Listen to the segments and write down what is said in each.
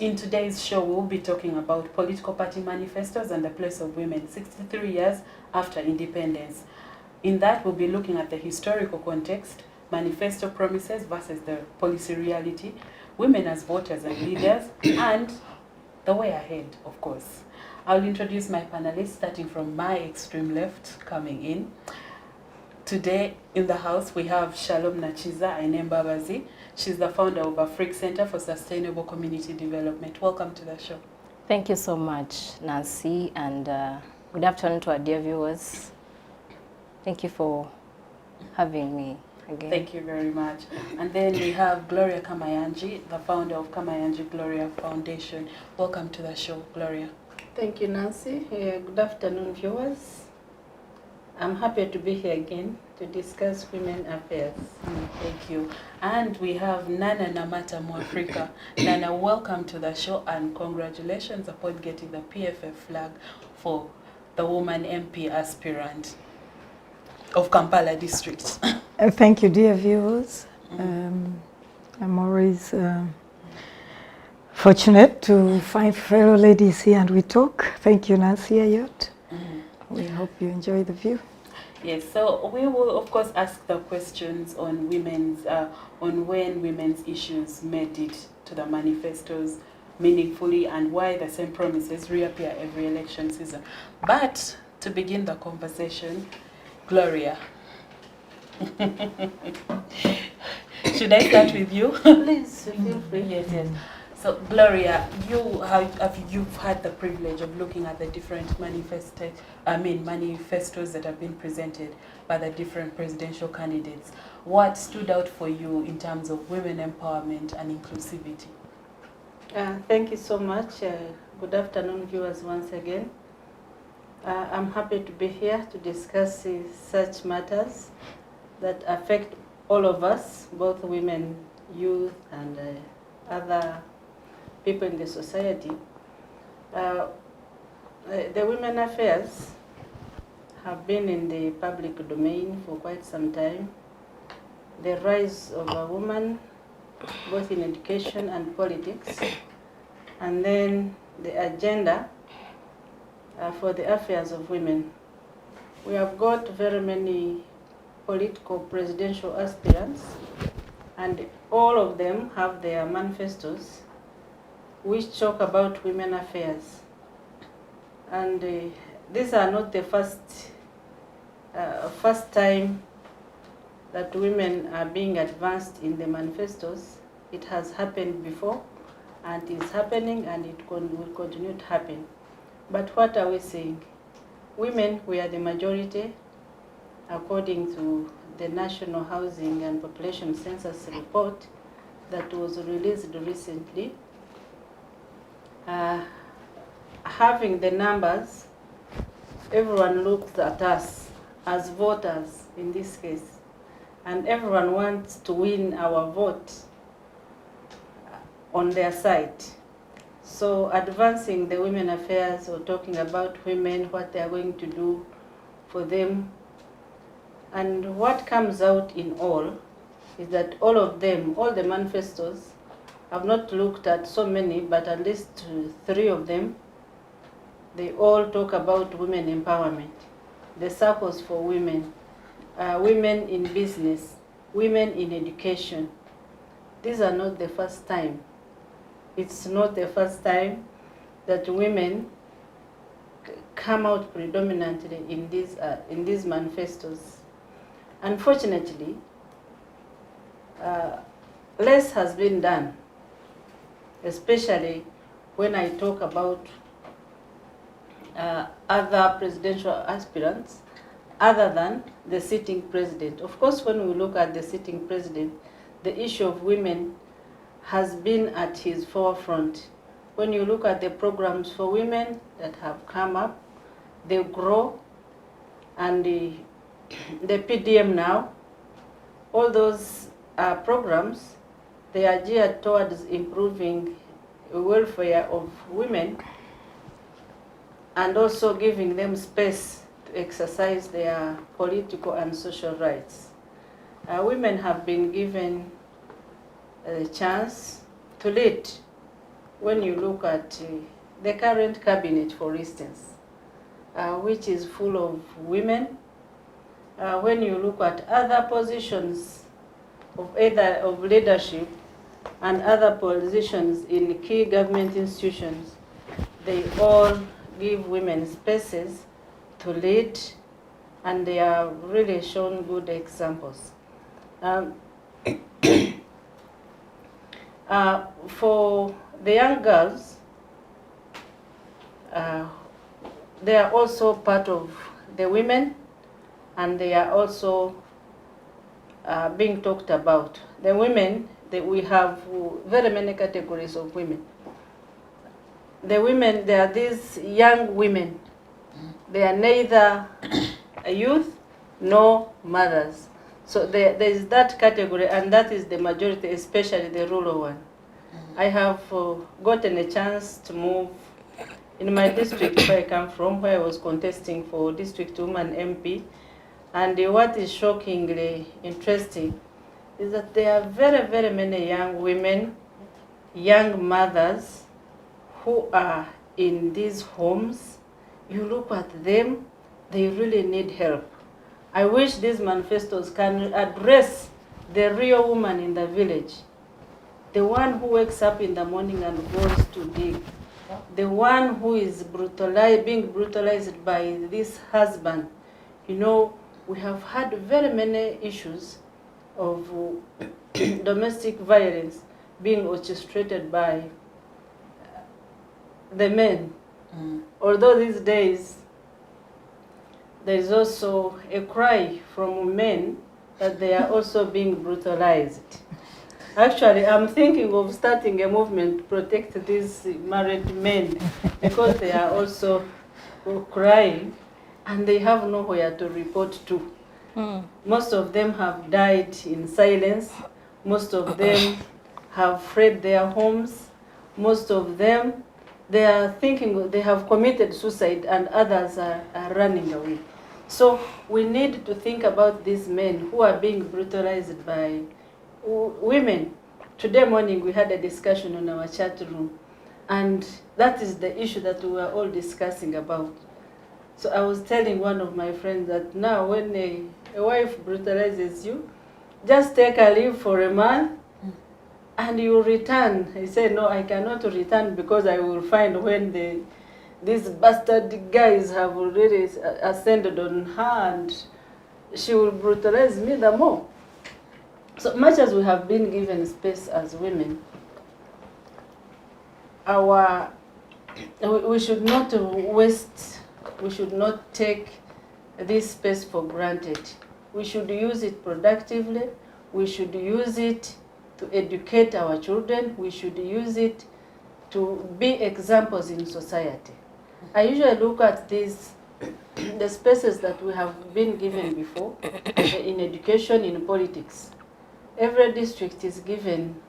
in today's show, we'll be talking about political party manifestos and the place of women 63 years after independence. In that, we'll be looking at the historical context, manifesto promises versus the policy reality, women as voters and leaders, and the way ahead, of course. I'll introduce my panelists, starting from my extreme left, coming in. Today in the house, we have Shalom Nachiza Ainembabazi. She's the founder of Afrique Center for Sustainable Community Development. Welcome to the show. Thank you so much, Nancy, and good afternoon to our dear viewers. Thank you for having me again. Thank you very much. And then we have Gloria Kamayanji, the founder of Kamayanji Gloria Foundation. Welcome to the show, Gloria. Thank you, Nancy. Good afternoon, viewers. I'm happy to be here again to discuss women affairs. Thank you. And we have Nana Namata Mwafrika. Nana, welcome to the show and congratulations upon getting the PFF flag for the woman MP aspirant of Kampala district. Thank you, dear viewers. I'm always fortunate to find fellow ladies here and we talk. Thank you, Nancy Ayot. We hope you enjoy the view. Yes, so we will of course ask the questions on women's, on when women's issues made it to the manifestos meaningfully and why the same promises reappear every election season. But to begin the conversation, Gloria. Should I start with you? Please, feel free. Yes. So, Gloria, you've had the privilege of looking at the different manifestos that have been presented by the different presidential candidates. What stood out for you in terms of women empowerment and inclusivity? Thank you so much. Good afternoon, viewers, once again. I'm happy to be here to discuss such matters that affect all of us, both women, youth, and other people in the society. The women affairs have been in the public domain for quite some time. The rise of a woman, both in education and politics, and then the agenda for the affairs of women. We have got very many political presidential aspirants, and all of them have their manifestos which talk about women affairs. And these are not the first time that women are being advanced in the manifestos. It has happened before, and is happening, and it will continue to happen. But what are we saying? Women, we are the majority, according to the National Housing and Population Census report that was released recently. Having the numbers, everyone looks at us as voters in this case, and everyone wants to win our vote on their side. So advancing the women affairs or talking about women, what they are going to do for them, and what comes out in all is that all of them, all the manifestos, I've not looked at so many, but at least 3 of them, they all talk about women empowerment, the circles for women, women in business, women in education. These are not the first time. It's not the first time that women come out predominantly in these manifestos. Unfortunately, less has been done, especially when I talk about other presidential aspirants other than the sitting president. Of course, when we look at the sitting president, the issue of women has been at his forefront. When you look at the programs for women that have come up, they grow, and the PDM now, all those programs, they are geared towards improving the welfare of women and also giving them space to exercise their political and social rights. Women have been given a chance to lead when you look at the current cabinet, for instance, which is full of women, when you look at other positions of either of leadership and other positions in key government institutions, they all give women spaces to lead, and they are really shown good examples. For the young girls, they are also part of the women, and they are also being talked about. The women, we have very many categories of women. The women, they are these young women. They are neither a youth nor mothers. So there is that category, and that is the majority, especially the rural one. I have gotten a chance to move in my district where I come from, where I was contesting for District Woman MP. And what is shockingly interesting is that there are very, very many young women, young mothers who are in these homes. You look at them, they really need help. I wish these manifestos can address the real woman in the village, the one who wakes up in the morning and goes to dig, the one who is being brutalized by this husband. You know, we have had very many issues of domestic violence being orchestrated by the men. Although these days there is also a cry from men that they are also being brutalized. Actually, I'm thinking of starting a movement to protect these married men, because they are also crying and they have nowhere to report to. Most of them have died in silence. Most of them have fled their homes. Most of them, they are thinking they have committed suicide, and others are running away. So we need to think about these men who are being brutalized by women. Today morning we had a discussion on our chat room, and that is the issue that we were all discussing about. So I was telling one of my friends that now when a wife brutalizes you, just take a leave for a month and you return. He said, no, I cannot return because I will find when these bastard guys have already ascended on her, and she will brutalize me the more. So much as we have been given space as women, we should not waste, we should not take this space for granted. We should use it productively. We should use it to educate our children. We should use it to be examples in society. I usually look at these, the spaces that we have been given before in education, in politics. Every district is given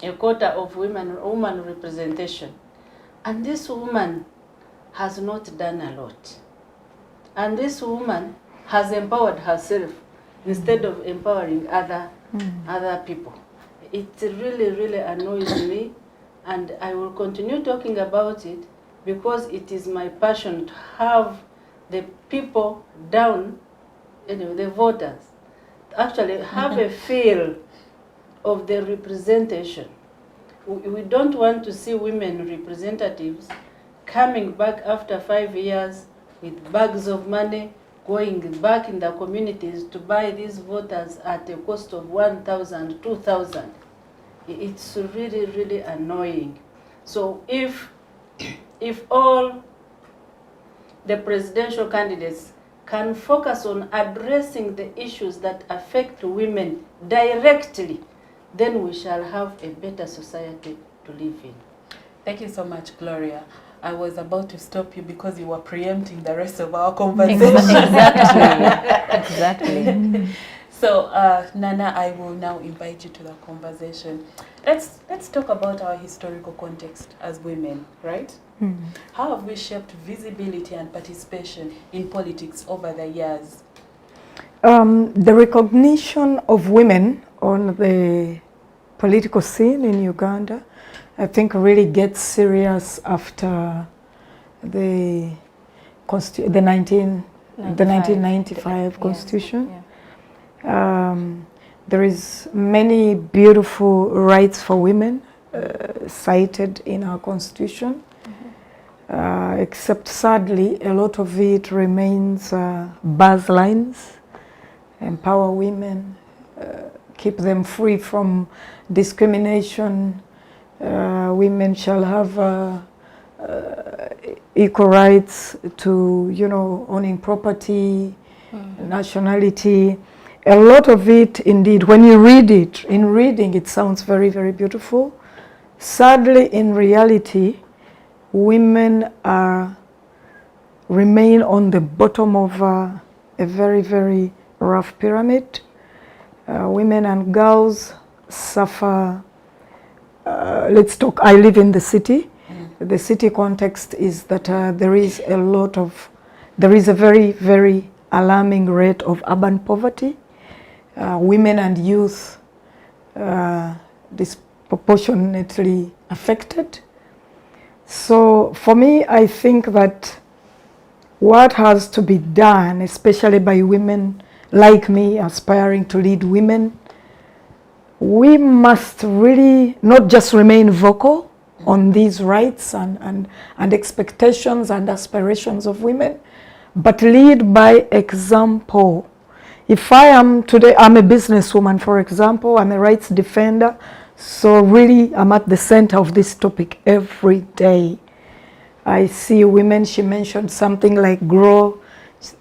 a quota of woman representation. And this woman has not done a lot. And this woman has empowered herself instead of empowering other people. It really, really annoys me, and I will continue talking about it because it is my passion to have the people down, the voters, actually have a feel of the representation. We don't want to see women representatives coming back after 5 years with bags of money, going back in the communities to buy these voters at a cost of 1,000, 2,000. It's really, really annoying. So if all the presidential candidates can focus on addressing the issues that affect women directly, then we shall have a better society to live in. Thank you so much, Gloria. I was about to stop you because you were preempting the rest of our conversation. Exactly. So, Nana, I will now invite you to the conversation. Let's talk about our historical context as women, right? How have we shaped visibility and participation in politics over the years? The recognition of women on the political scene in Uganda I think really gets serious after the 1995 Constitution. Yeah. There is many beautiful rights for women cited in our Constitution, except sadly a lot of it remains buzz lines. Empower women, keep them free from discrimination. Women shall have equal rights to, owning property, nationality. A lot of it, indeed, when you read it, in reading, it sounds very, very beautiful. Sadly, in reality, women remain on the bottom of a very, very rough pyramid. Women and girls suffer. Let's talk, I live in the city. The city context is that there is a very, very alarming rate of urban poverty. Women and youth disproportionately affected. So for me, I think that what has to be done, especially by women like me aspiring to lead women, we must really not just remain vocal on these rights and expectations and aspirations of women, but lead by example. If I am today, I'm a businesswoman, for example, I'm a rights defender, so really I'm at the center of this topic every day. I see women, she mentioned something like grow,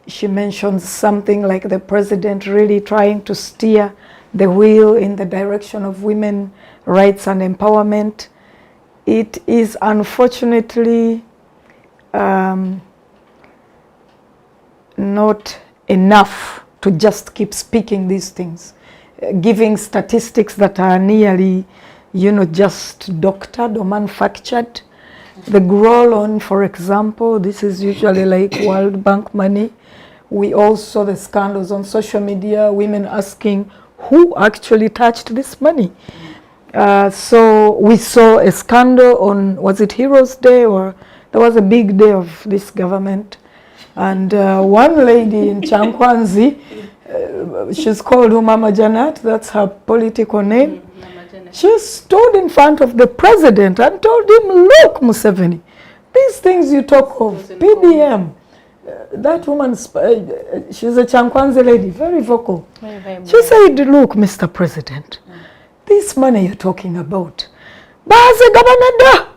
she mentioned something like the president really trying to steer the wheel in the direction of women rights and empowerment. It is unfortunately not enough to just keep speaking these things, giving statistics that are nearly, just doctored or manufactured. The grow loan, for example, this is usually like World Bank money. We also saw the scandals on social media, women asking who actually touched this money. So we saw a scandal on, was it Heroes Day, or there was a big day of this government. And one lady in Chankwanzi, she's called Mama Janet, that's her political name. She stood in front of the president and told him, look, Museveni, these things you talk of, PDM, that woman, she's a Chankwanzi lady, very vocal. She said, look, Mr. President, this money you're talking about,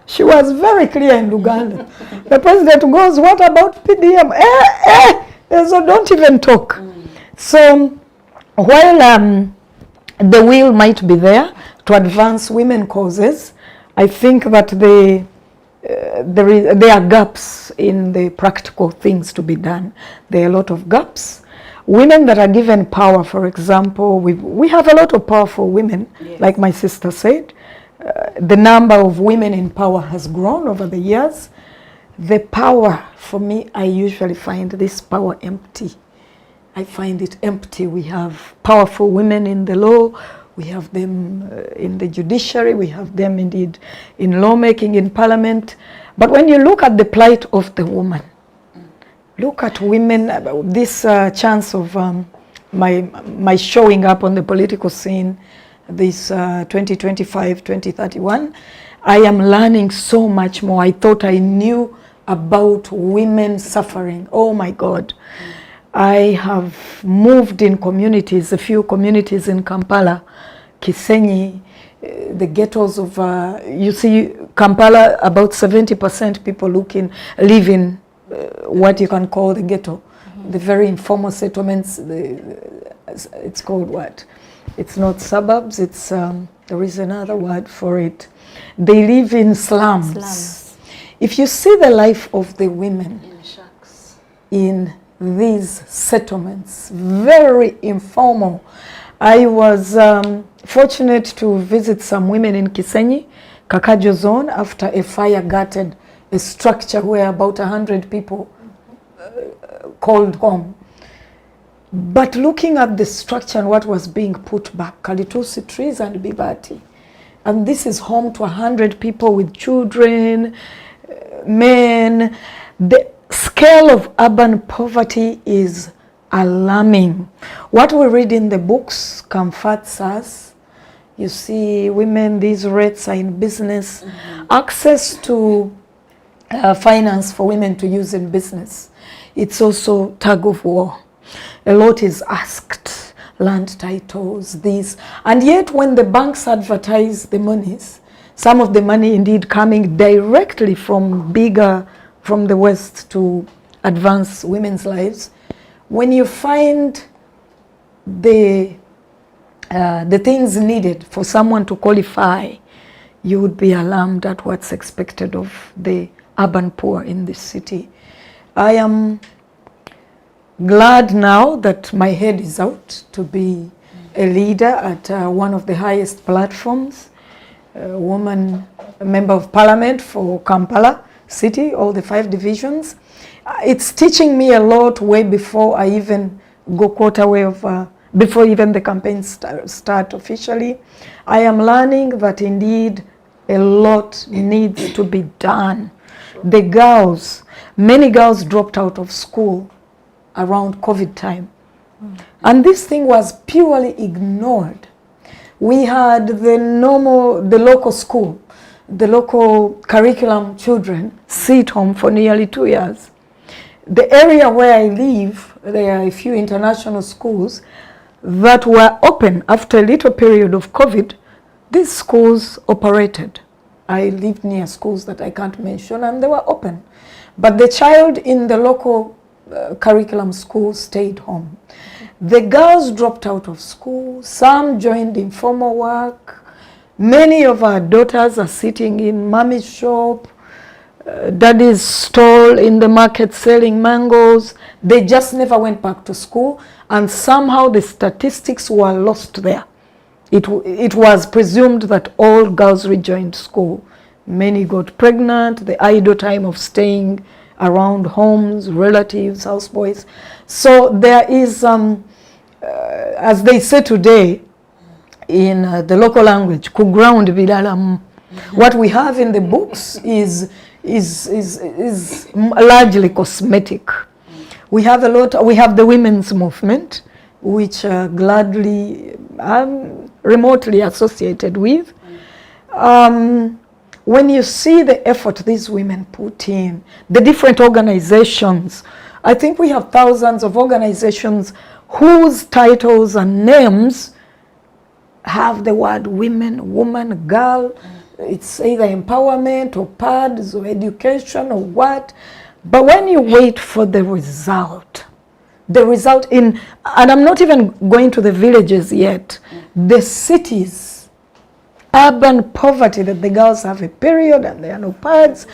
she was very clear in Uganda. The president goes, what about PDM? So don't even talk. So while the will might be there to advance women causes, I think that there are gaps in the practical things to be done. There are a lot of gaps. Women that are given power, for example, we have a lot of powerful women, yes. Like my sister said. The number of women in power has grown over the years. The power, for me, I usually find this power empty. I find it empty. We have powerful women in the law, we have them in the judiciary, we have them indeed in lawmaking, in parliament. But when you look at the plight of the woman, look at women, this chance of my showing up on the political scene, this 2025, 2031, I am learning so much more. I thought I knew about women suffering. Oh my God. I have moved in communities, a few communities in Kampala, Kisenyi, the ghettos of, you see, Kampala, about 70% people live in what you can call the ghetto, the very informal settlements. It's called what? It's not suburbs, it's, there is another word for it. They live in slums. If you see the life of the women in these settlements, very informal. I was fortunate to visit some women in Kisenyi, Kakajo zone, after a fire gutted a structure where about 100 people called home. But looking at the structure and what was being put back, Kalitusi trees and Bibati, and this is home to 100 people with children, men. The scale of urban poverty is alarming. What we read in the books comforts us. You see, women, these rates are in business. Access to finance for women to use in business. It's also tug of war. A lot is asked, land titles, this. And yet when the banks advertise the monies, some of the money indeed coming directly from the West to advance women's lives, when you find the things needed for someone to qualify, you would be alarmed at what's expected of the urban poor in this city. I am glad now that my head is out to be a leader at one of the highest platforms, a woman, a member of parliament for Kampala City, all the 5 divisions. It's teaching me a lot way before I even go quarter way of, before even the campaign start officially. I am learning that indeed a lot needs to be done. The girls, many girls dropped out of school around COVID time. And this thing was purely ignored. We had the local school, the local curriculum children sit home for nearly 2 years. The area where I live, there are a few international schools that were open after a little period of COVID. These schools operated. I lived near schools that I can't mention, and they were open. But the child in the local curriculum school stayed home. The girls dropped out of school. Some joined informal work. Many of our daughters are sitting in mommy's shop, daddy's stall in the market selling mangoes. They just never went back to school, and somehow the statistics were lost there. It was presumed that all girls rejoined school. Many got pregnant, the idle time of staying around homes, relatives, houseboys. So there is, as they say today in the local language, kuground bilalamu. What we have in the books is largely cosmetic. We have the women's movement, which gladly I'm remotely associated with. When you see the effort these women put in, the different organizations, I think we have thousands of organizations whose titles and names have the word women, woman, girl. It's either empowerment or pads or education or what. But when you wait for the result and I'm not even going to the villages yet, the cities, urban poverty, that the girls have a period and there are no pads.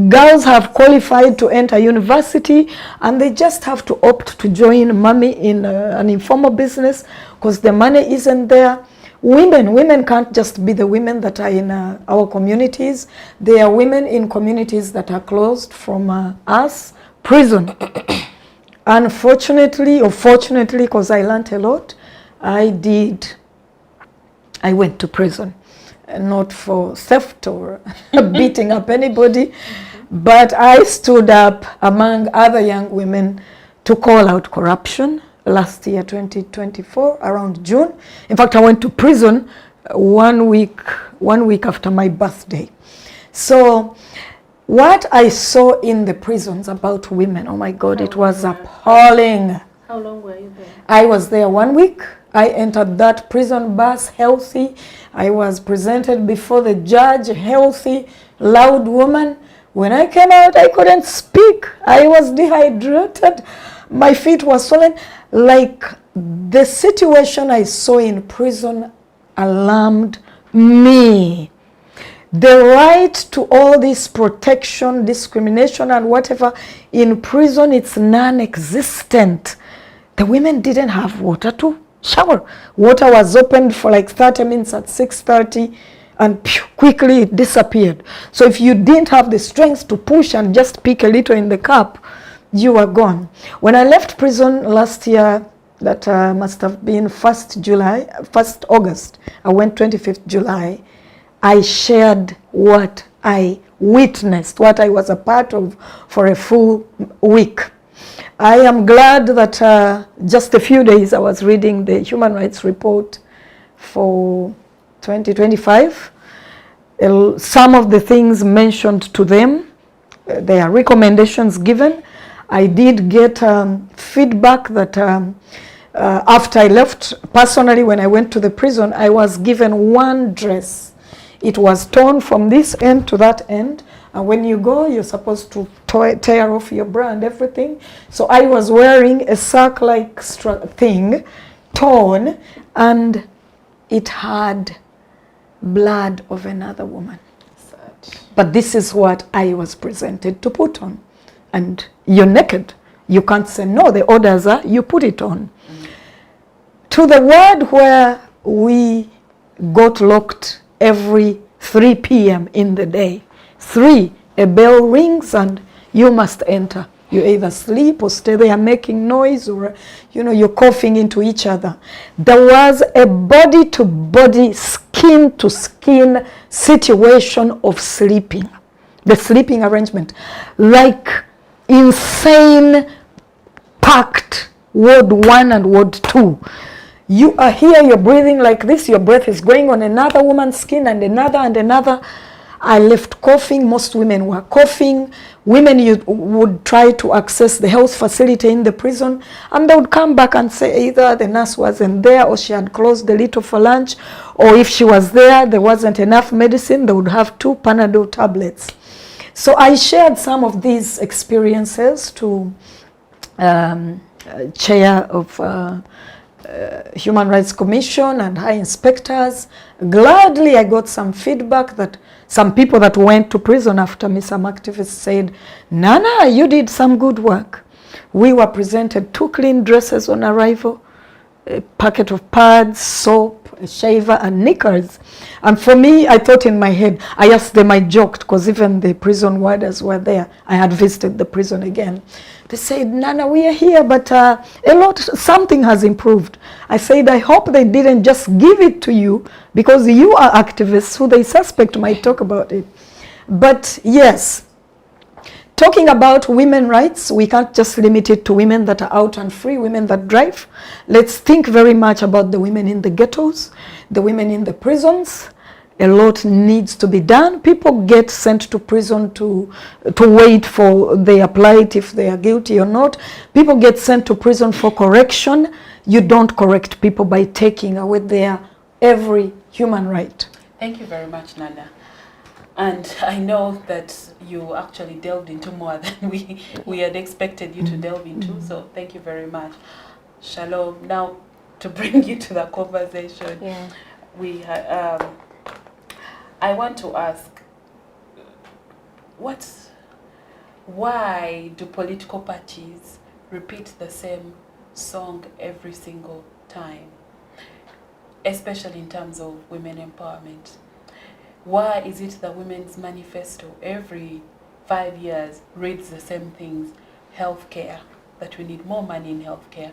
Girls have qualified to enter university and they just have to opt to join mommy in an informal business because the money isn't there. Women can't just be the women that are in our communities. There are women in communities that are closed from us. Prison. Unfortunately, or fortunately, because I learned a lot, I went to prison. Not for theft or beating up anybody, but I stood up among other young women to call out corruption. Last year, 2024, around June. In fact, I went to prison 1 week after my birthday. So what I saw in the prisons about women, oh my God, it was appalling. How long were you there? I was there 1 week. I entered that prison bus healthy. I was presented before the judge, healthy, loud woman. When I came out, I couldn't speak. I was dehydrated. My feet were swollen. Like, the situation I saw in prison alarmed me. The right to all this protection, discrimination, and whatever, in prison, it's non-existent. The women didn't have water to shower. Water was opened for like 30 minutes at 6:30, and quickly it disappeared. So if you didn't have the strength to push and just pick a little in the cup, you were gone. When I left prison last year, that must have been 1st August, I went 25th July, I shared what I witnessed, what I was a part of for a full week. I am glad that just a few days I was reading the Human Rights Report for 2025. Some of the things mentioned to them, there are recommendations given. I did get feedback that after I left, personally, when I went to the prison, I was given one dress. It was torn from this end to that end. And when you go, you're supposed to tear off your bra and everything. So I was wearing a sack-like thing, torn, and it had blood of another woman. Sad. But this is what I was presented to put on. And you're naked. You can't say no. The orders are you put it on. To the ward where we got locked every 3 p.m. in the day. 3, a bell rings and you must enter. You either sleep or stay there making noise, or you're coughing into each other. There was a body-to-body, skin-to-skin situation of sleeping. The sleeping arrangement. Like insane packed ward 1 and ward 2. You are here, you're breathing like this, your breath is going on another woman's skin and another and another. I left coughing, most women were coughing. Women would try to access the health facility in the prison, and they would come back and say either the nurse wasn't there or she had closed a little for lunch, or if she was there, there wasn't enough medicine, they would have 2 Panadol tablets. So I shared some of these experiences to chair of Human Rights Commission and high inspectors. Gladly I got some feedback that some people that went to prison after me, some activists said, Nana, you did some good work. We were presented 2 clean dresses on arrival, a packet of pads, soap, a shaver and knickers. And for me, I thought in my head, I asked them, I joked, because even the prison warders were there. I had visited the prison again. They said, Nana, we are here, but something has improved. I said, I hope they didn't just give it to you because you are activists who they suspect might talk about it. But yes, talking about women's rights, we can't just limit it to women that are out and free, women that drive. Let's think very much about the women in the ghettos, the women in the prisons. A lot needs to be done. People get sent to prison to wait for their plight if they are guilty or not. People get sent to prison for correction. You don't correct people by taking away their every human right. Thank you very much, Nana. And I know that you actually delved into more than we had expected you to delve into. So thank you very much. Shalom. Now, to bring you to the conversation, we I want to ask, why do political parties repeat the same song every single time, especially in terms of women empowerment? Why is it the Women's Manifesto every 5 years reads the same things? Healthcare, that we need more money in healthcare,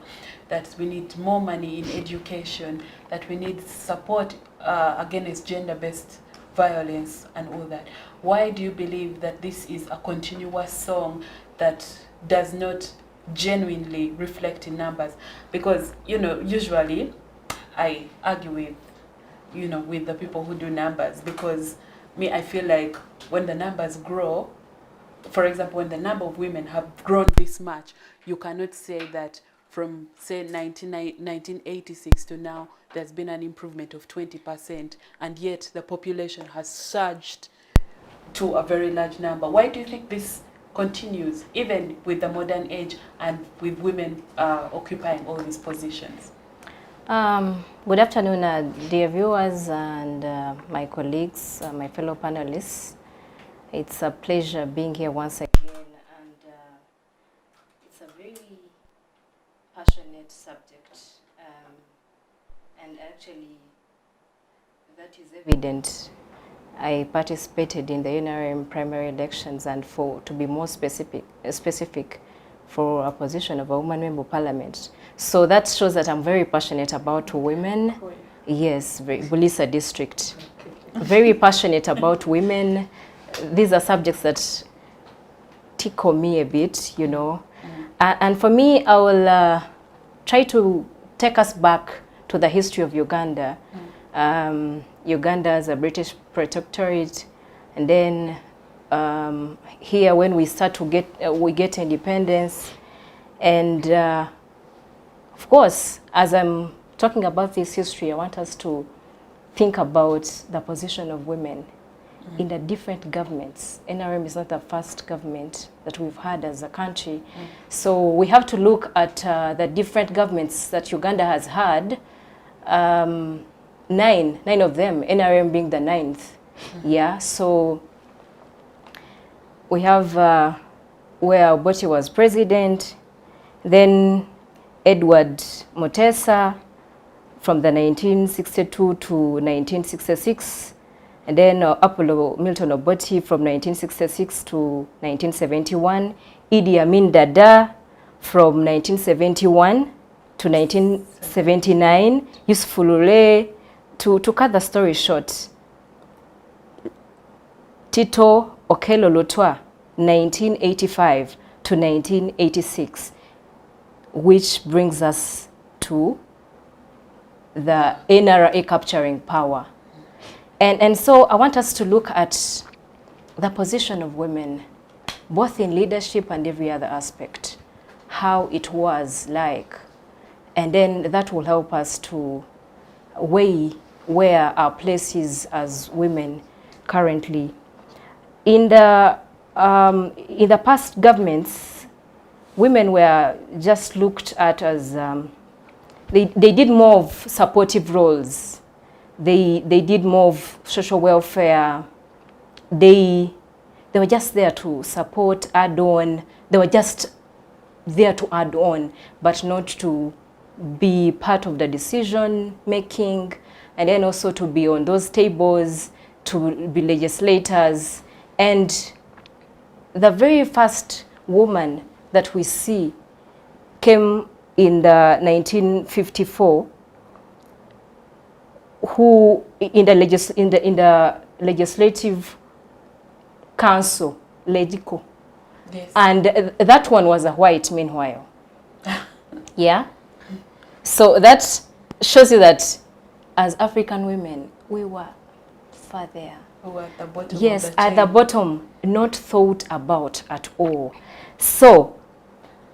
that we need more money in education, that we need support against gender-based violence and all that. Why do you believe that this is a continuous song that does not genuinely reflect in numbers? Because, usually I argue with, with the people who do numbers, because I feel like when the numbers grow, for example, when the number of women have grown this much, you cannot say that from, say, 1986 to now, there's been an improvement of 20%, and yet the population has surged to a very large number. Why do you think this continues, even with the modern age and with women occupying all these positions? Good afternoon, dear viewers and my colleagues, my fellow panelists. It's a pleasure being here once again, and it's a very passionate subject, and actually that is evident. I participated in the NRM primary elections, and to be more specific for a position of a woman member of parliament. So that shows that I'm very passionate about women. Oh, yeah. Yes, Bulisa district. very passionate about women. These are subjects that tickle me a bit, you know. And for me, I will try to take us back to the history of Uganda. Uganda as a British protectorate, and then here when we start to get independence, and of course, as I'm talking about this history, I want us to think about the position of women in the different governments. NRM is not the first government that we've had as a country. So we have to look at the different governments that Uganda has had. Nine of them, NRM being the ninth. Yeah, so we have where Obote was president, then Edward Mutesa from the 1962 to 1966, and then Apollo Milton Obote from 1966 to 1971, Idi Amin Dada from 1971 to 1979, Yusuf Lule, to cut the story short, Tito Okello Lutwa, 1985 to 1986, which brings us to the NRA capturing power. And so I want us to look at the position of women, both in leadership and every other aspect, how it was like. And then that will help us to weigh where our place is as women currently. In the past governments, women were just looked at as, they did more of supportive roles. They did more of social welfare. They were just there to support, add on. They were just there to add on, but not to be part of the decision making, and then also to be on those tables, to be legislators. And the very first woman that we see came in the 1954, who in the legislative council, Legico. Yes. And that one was a white meanwhile. Yeah. So that shows you that as African women, we were far there. We were at the bottom. Yes, of the at chain. the bottom, not thought about at all. So,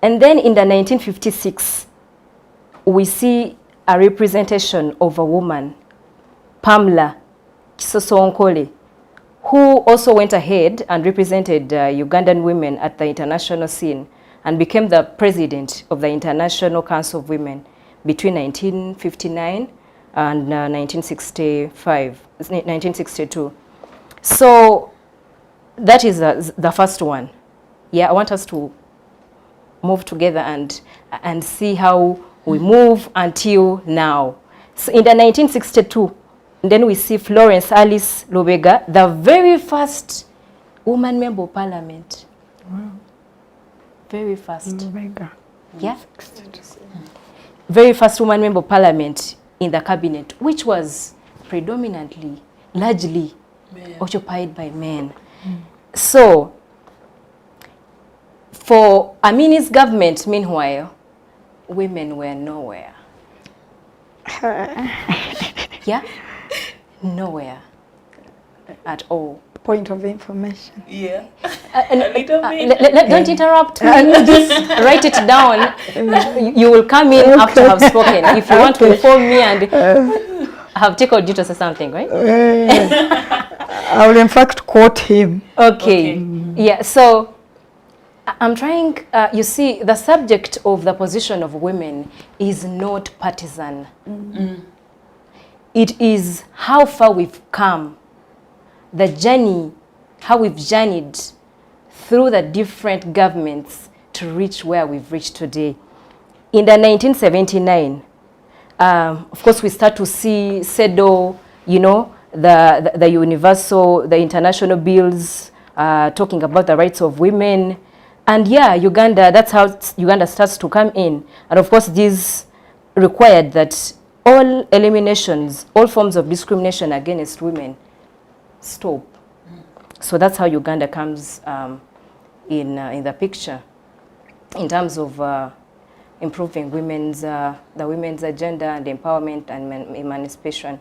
and then in the 1956, we see a representation of a woman, Pamela Chisoso-Onkole, who also went ahead and represented Ugandan women at the international scene and became the president of the International Council of Women between 1959 and 1962. So that is the first one. Yeah, I want us to move together and see how we move until now. So in the 1962, then we see Florence Alice Lubega, the very first woman member of parliament. Wow. Very first. Lubega. Yeah. Very first woman member of parliament in the cabinet, which was predominantly, largely occupied by men. So, for Amini's government, meanwhile, women were nowhere. Yeah? Nowhere at all. Point of information. Yeah. A little bit. Don't interrupt me. Just write it down. You will come in after I have spoken. If you want to inform me and have tickled you to say something, right? I will in fact quote him. Okay. Yeah, so I'm trying, you see, the subject of the position of women is not partisan. It is how far we've come, the journey, how we've journeyed through the different governments to reach where we've reached today. In the 1979, of course, we start to see CEDAW, you know, the universal, the international bills talking about the rights of women. And yeah, Uganda, that's how Uganda starts to come in. And of course, this required that all eliminations, all forms of discrimination against women stop. So that's how Uganda comes in the picture in terms of improving the women's agenda and empowerment and emancipation.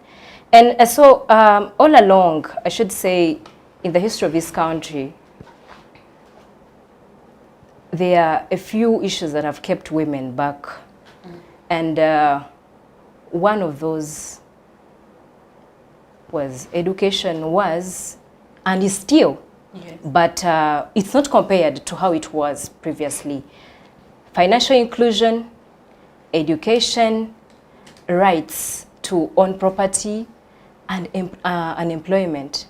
And so all along, I should say, in the history of this country, there are a few issues that have kept women back. And one of those was education was, and is still, Yes. but it's not compared to how it was previously. Financial inclusion, education, rights to own property, and unemployment.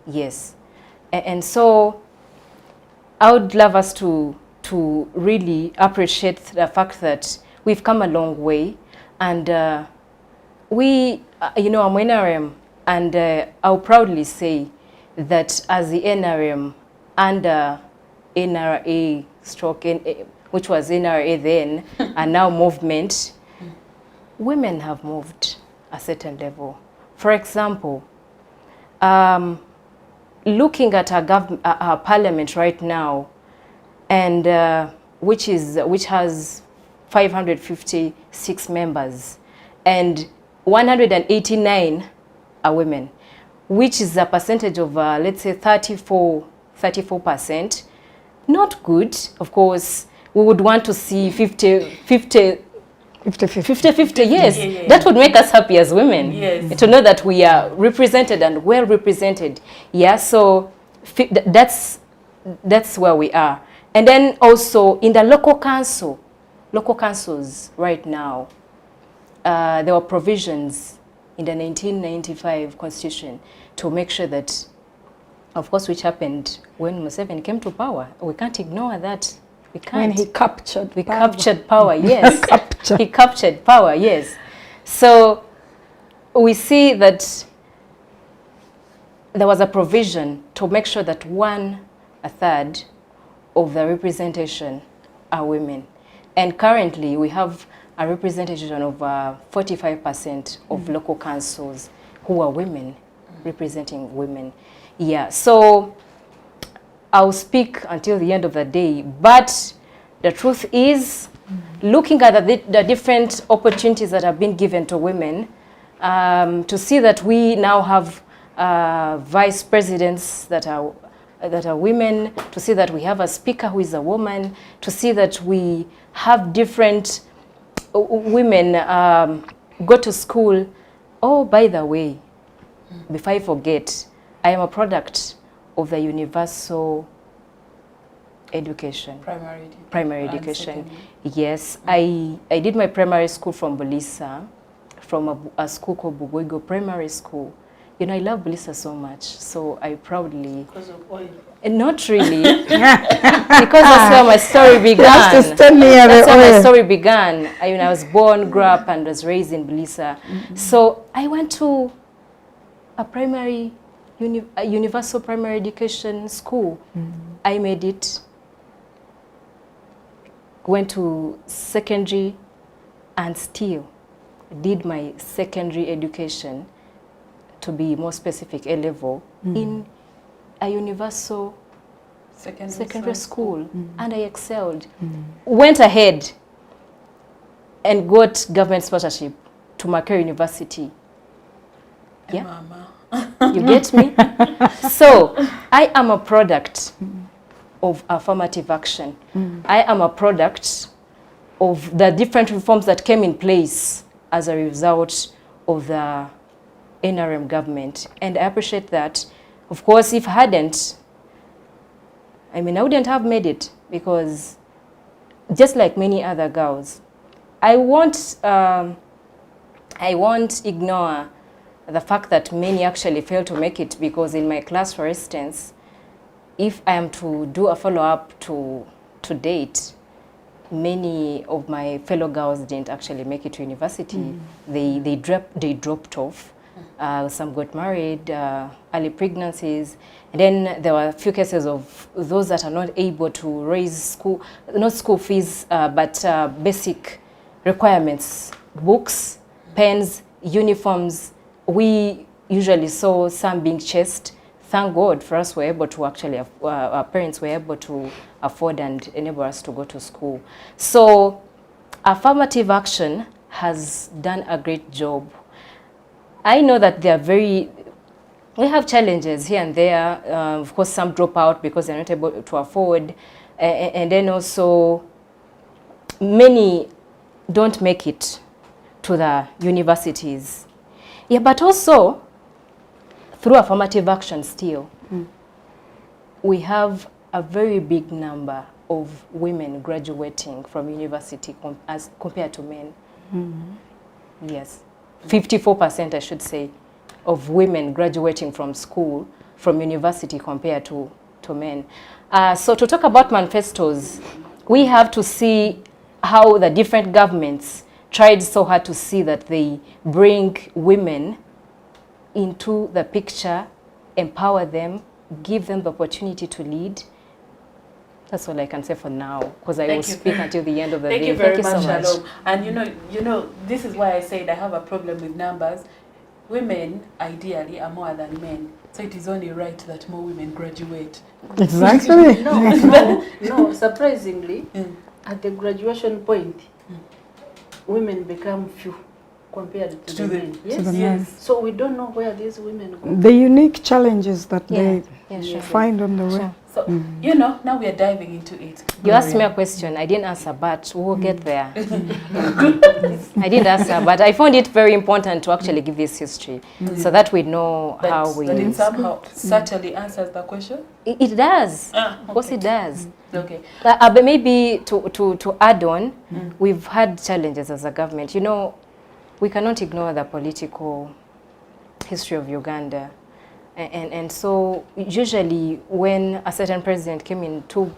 Yes. And so I would love us to really appreciate the fact that we've come a long way, and we, I'm NRM, and I'll proudly say that as the NRM under NRA stroke, which was NRA then, and now movement, women have moved a certain level. For example, looking at our parliament right now, and which has 556 members, and 189 are women, which is a percentage of let's say 34%. Not good, of course. We would want to see 50-50. 50-50, yes. Yeah. That would make us happy as women. Yes. To know that we are represented and well represented. Yeah, so that's where we are. And then also in the local councils right now, there were provisions in the 1995 constitution to make sure that, of course, which happened when Museveni came to power. We can't ignore that. We can't. When he captured We power. captured power, yes. Capture. He captured power, yes. So we see that there was a provision to make sure that 1/3 of the representation are women. And currently we have a representation of 45% of local councils who are women, representing women. Yeah, so I'll speak until the end of the day, but the truth is, looking at the different opportunities that have been given to women, to see that we now have vice presidents that are women, to see that we have a speaker who is a woman, to see that we have different women go to school. Oh, by the way, before I forget, I am a product of the universal education. Primary and education. secondary. Yes, I did my primary school from Bulisa, from a school called Bugoigo Primary School. You know, I love Bulisa so much, so I proudly... Because of oil. Not really, because that's where my story began. Just to stand near That's the how my oil. story began. I was born, grew up, and was raised in Bulisa. So I went to a universal primary education school. I made it. Went to secondary, and still did my secondary education, to be more specific, A level, in a universal secondary school, and I excelled. Went ahead and got government sponsorship to Makerere University. Yeah, Mama. you get me? So I am a product of affirmative action. I am a product of the different reforms that came in place as a result of the NRM government, and I appreciate that. Of course, if I hadn't, I wouldn't have made it, because just like many other girls, I won't ignore the fact that many actually fail to make it, because in my class, for instance, if I am to do a follow-up to date, many of my fellow girls didn't actually make it to university. They dropped off. Some got married, early pregnancies, and then there were a few cases of those that are not able to raise not school fees, but basic requirements, books, pens, uniforms. We usually saw some being chased. Thank God for us, we're able to actually, our parents were able to afford and enable us to go to school. So affirmative action has done a great job. I know that we have challenges here and there. Of course, some drop out because they're not able to afford. And then also, many don't make it to the universities. Yeah, but also, through affirmative action still, we have a very big number of women graduating from university as compared to men. Yes, 54% I should say of women graduating from school, from university compared to men. So to talk about manifestos, we have to see how the different governments tried so hard to see that they bring women into the picture, empower them, give them the opportunity to lead. That's all I can say for now, because I will speak until the end of the day. Thank you very much, so much. Shalom. And you know, this is why I said I have a problem with numbers. Women, ideally, are more than men. So it is only right that more women graduate. Exactly. No, surprisingly, at the graduation point, women become few compared to the men. To the men. So we don't know where these women go. The unique challenges that they sure. find on the way. Sure. So, you know, now we are diving into it. You asked me a question, I didn't answer, but we'll get there. I didn't answer, but I found it very important to actually give this history so that we know how we... But it somehow certainly answers the question? It does. Okay. Of course it does. Okay. But maybe to add on, we've had challenges as a government. You know, we cannot ignore the political history of Uganda. And so usually when a certain president came into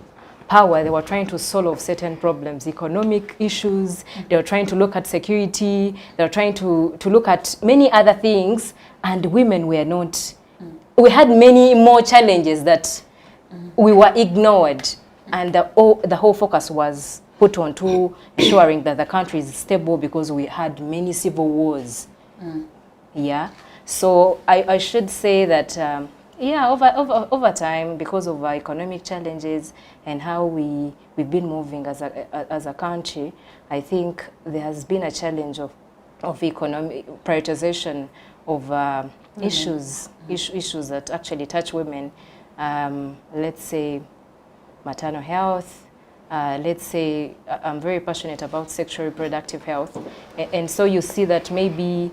power, they were trying to solve certain problems, economic issues, they were trying to look at security, they were trying to look at many other things, and women were not. We had many more challenges that we were ignored, and the whole focus was put on to ensuring that the country is stable because we had many civil wars. Yeah. So I should say that, over time, because of our economic challenges and how we've been moving as a country, I think there has been a challenge of economic prioritization of issues that actually touch women. Let's say maternal health. Let's say I'm very passionate about sexual reproductive health, and so you see that maybe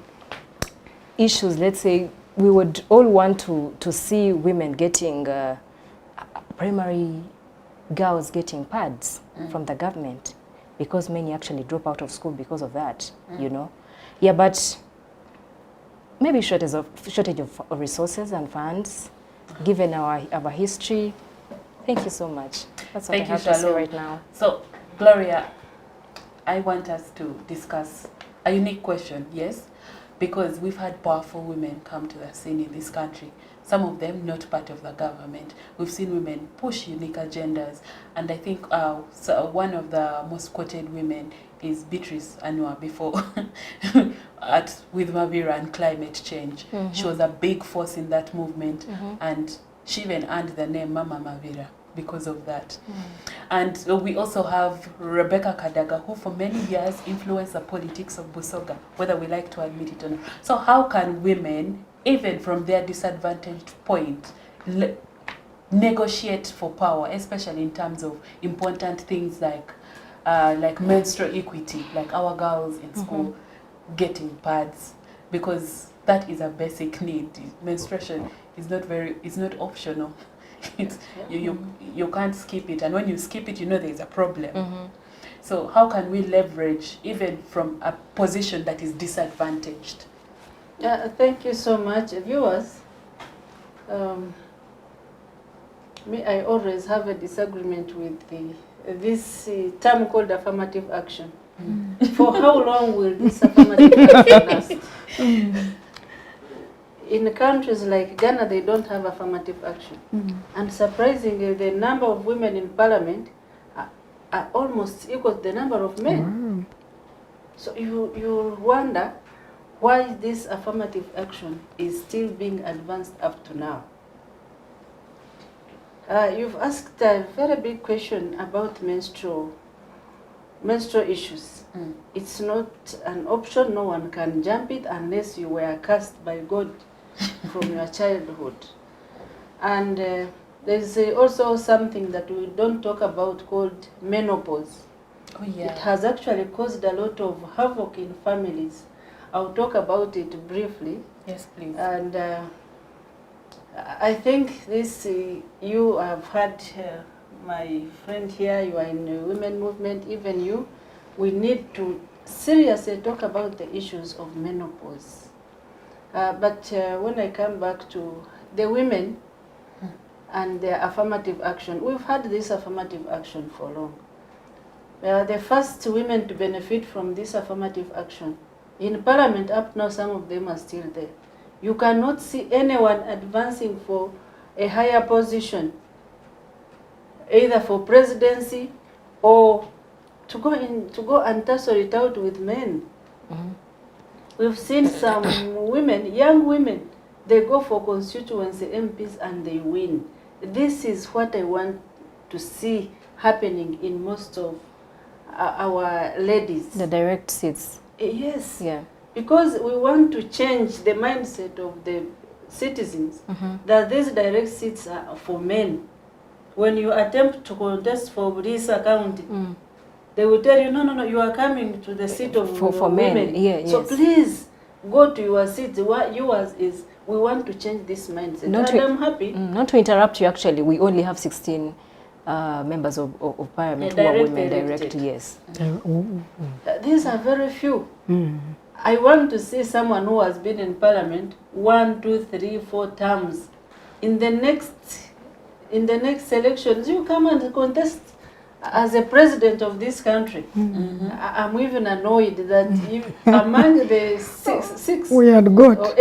issues, let's say, we would all want to see women getting, primary girls getting pads from the government, because many actually drop out of school because of that, you know. Yeah, but maybe shortage of resources and funds, given our history. Thank you so much. That's what I have to say right now. So, Gloria, I want us to discuss a unique question, yes? Because we've had powerful women come to the scene in this country. Some of them not part of the government. We've seen women push unique agendas. And I think one of the most quoted women is Beatrice Anua before with Mavira and climate change. She was a big force in that movement. And she even earned the name Mama Mavira because of that. And we also have Rebecca Kadaga, who for many years influenced the politics of Busoga, whether we like to admit it or not. So how can women, even from their disadvantaged point, negotiate for power, especially in terms of important things like menstrual equity, like our girls in school getting pads, because that is a basic need. Menstruation is not optional. It's, you can't skip it, and when you skip it, you know there's a problem. So how can we leverage even from a position that is disadvantaged? Thank you so much, viewers. I always have a disagreement with this term called affirmative action. For how long will this affirmative action last? In countries like Ghana, they don't have affirmative action. And surprisingly, the number of women in parliament are almost equal to the number of men. So you wonder why this affirmative action is still being advanced up to now. You've asked a very big question about menstrual issues. It's not an option. No one can jump it unless you were cast by God from your childhood. And there's also something that we don't talk about called menopause. Oh, yeah. It has actually caused a lot of havoc in families. I'll talk about it briefly. Yes, please. And I think this, you have had my friend here, you are in the women movement, even you, we need to seriously talk about the issues of menopause. But when I come back to the women and their affirmative action, we've had this affirmative action for long. We are the first women to benefit from this affirmative action. In Parliament, up now, some of them are still there. You cannot see anyone advancing for a higher position, either for presidency or to go and tussle it out with men. We've seen some women, young women, they go for constituency MPs and they win. This is what I want to see happening in most of our ladies. The direct seats. Yes. Yeah. Because we want to change the mindset of the citizens that these direct seats are for men. When you attempt to contest for this county, they will tell you, no, you are coming to the seat of for women. men. Yeah, so yes. please go to your seat. What yours is, we want to change this mindset. Not And to- I'm happy. Not to interrupt you, actually, we only have 16 members of parliament who are Direct women direct, elected. yes. These are very few. I want to see someone who has been in parliament 1, 2, 3, 4 terms. In the next elections, you come and contest as a president of this country. I'm even annoyed that among the six We had got. or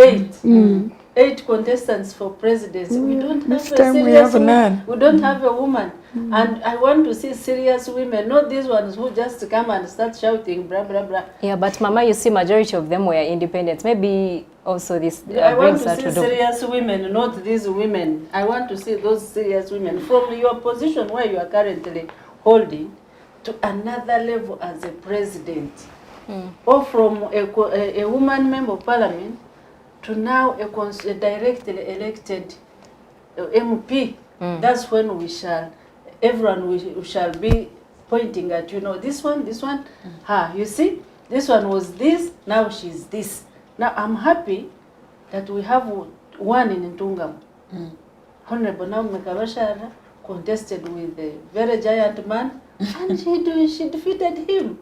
eight contestants for presidency, we don't have This a time we serious have none. we don't have a woman. And I want to see serious women, not these ones who just come and start shouting, blah, blah, blah. Yeah, but Mama, you see, majority of them were independents. Maybe also this I want brings to her see to serious women, not these women. I want to see those serious women from your position where you are currently holding to another level as a president. Or from a woman member of parliament to now a directly elected MP. That's when everyone we shall be pointing at, this one, you see, this one was this, now she's this. Now I'm happy that we have one in Ntungam. Honorable Naomi Kabashara contested with a very giant man and she defeated him.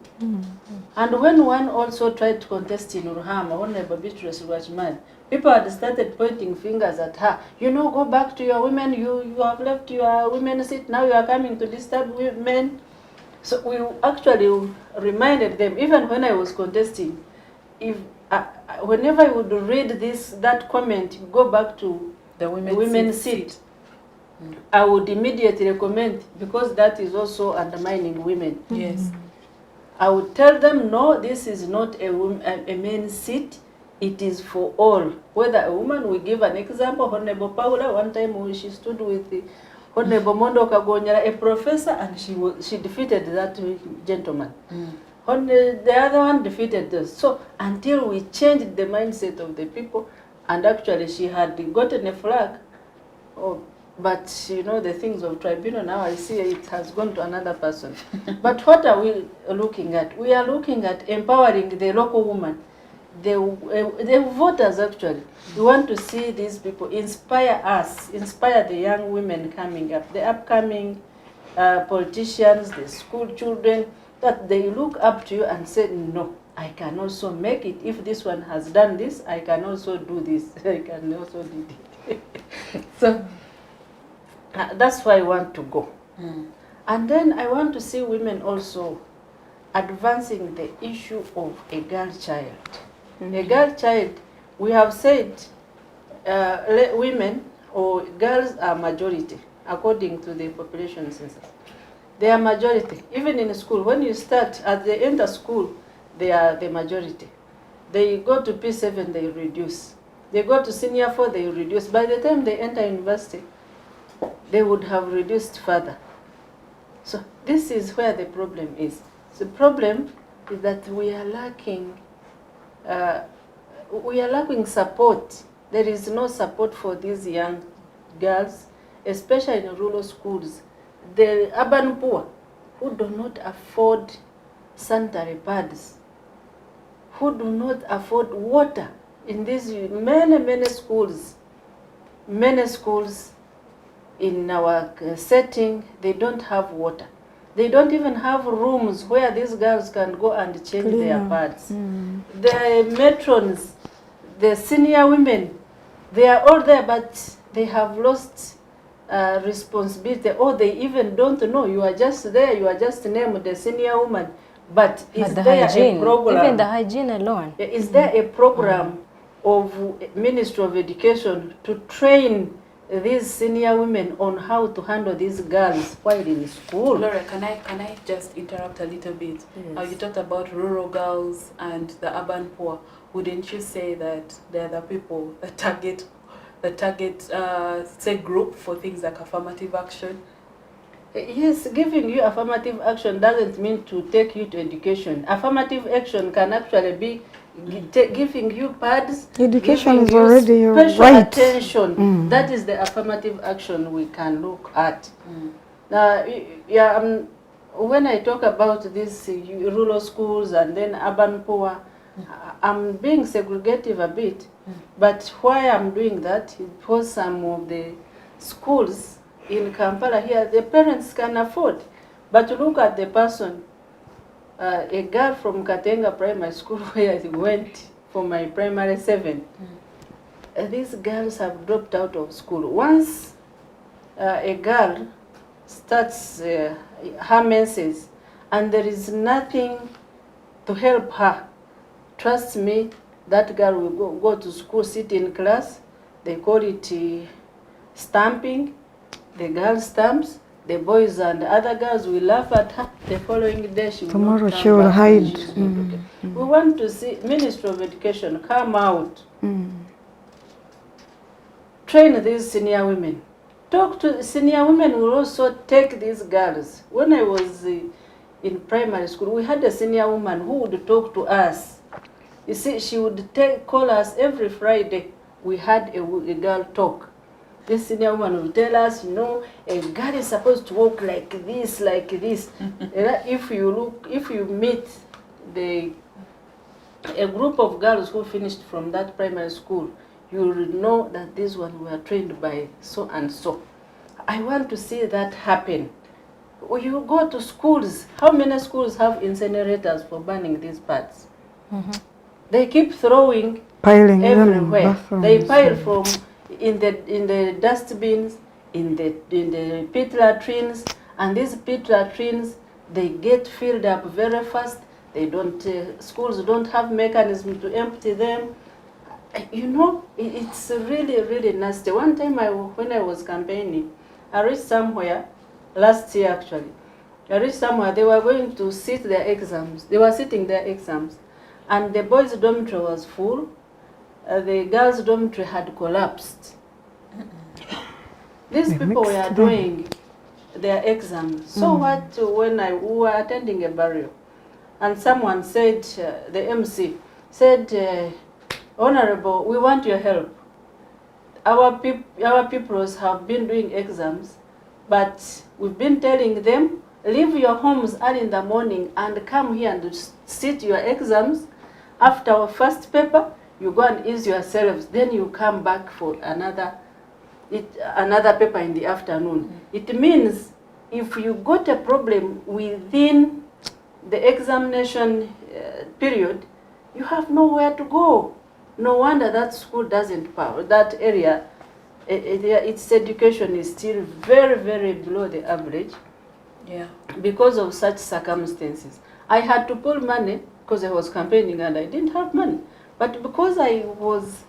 And when one also tried to contest in Urhama, Honorable Beatrice Wachman, people had started pointing fingers at her. Go back to your women, you have left your women seat, now you are coming to disturb women. So we actually reminded them, even when I was contesting, if whenever I would read that comment, go back to The women's seat, I would immediately comment, because that is also undermining women. Yes. I would tell them, no, this is not a men's seat. It is for all. Whether a woman, we give an example, Honorable Paula, one time she stood with the Honorable Mondo Kagonyara, a professor, and she defeated that gentleman. The other one defeated this. So until we changed the mindset of the people, and actually she had gotten a flag, but the things of tribunal, now I see it has gone to another person. But what are we looking at? We are looking at empowering the local woman, the voters actually. We want to see these people inspire us, inspire the young women coming up, the upcoming politicians, the school children, that they look up to you and say, no, I can also make it. If this one has done this, I can also do this. I can also do it. So that's why I want to go. And then I want to see women also advancing the issue of a girl child. A girl child, we have said women or girls are majority according to the population census. They are majority. Even in school, when you start, as they enter school, they are the majority. They go to P7, they reduce. They go to senior 4, they reduce. By the time they enter university, they would have reduced further. So this is where the problem is. The problem is that we are lacking support. There is no support for these young girls, especially in rural schools. The urban poor who do not afford sanitary pads, who do not afford water in these many schools in our setting, they don't have water. They don't even have rooms where these girls can go and change their pads. The matrons, the senior women, they are all there, but they have lost responsibility, or they even don't know. You are just there, you are just named the senior woman, but is there a program? Even the hygiene alone. Is there a program of Ministry of Education to train these senior women on how to handle these girls while in school? Laura, can I just interrupt a little bit? Yes. You talked about rural girls and the urban poor. Wouldn't you say that they're the people that target say group for things like affirmative action? Yes, giving you affirmative action doesn't mean to take you to education. Affirmative action can actually be giving you pads. Education is already your right. Attention. That is the affirmative action we can look at. Now, when I talk about these rural schools and then urban poor, I'm being segregative a bit, but why I'm doing that is because some of the schools in Kampala here, the parents can afford. But look at the person, a girl from Katenga Primary School where I went for my primary 7. These girls have dropped out of school. Once a girl starts her menses and there is nothing to help her, trust me, that girl will go to school, sit in class. They call it stamping. The girl stamps, the boys and other girls will laugh at her. The following day she will Tomorrow she will hide. We want to see Ministry of Education come out, train these senior women. Talk to senior women will also take these girls. When I was in primary school, we had a senior woman who would talk to us. You see, she would call us every Friday. We had a girl talk. This senior woman will tell us, you know, a girl is supposed to walk like this, like this. If you meet a group of girls who finished from that primary school, you will know that these ones were trained by so and so. I want to see that happen. You go to schools. How many schools have incinerators for burning these parts? They keep piling everywhere. They pile from in the dustbins, in the pit latrines, and these pit latrines, they get filled up very fast. They don't. Schools don't have mechanism to empty them. You know, it's really nasty. One time when I was campaigning, I reached somewhere last year actually. I reached somewhere they were going to sit their exams. They were sitting their exams, and the boys' dormitory was full. The girls' dormitory had collapsed. These people were doing their exams. So when we were attending a burial, and someone said, the MC said, Honorable, we want your help. Our pupils have been doing exams, but we've been telling them, leave your homes early in the morning and come here and sit your exams. After our first paper, you go and ease yourselves, then you come back for another paper in the afternoon. It means if you got a problem within the examination period, you have nowhere to go. No wonder that school doesn't power, that area, its education is still very below the average. Yeah. Because of such circumstances. I had to pull money because I was campaigning and I didn't have money. But because I was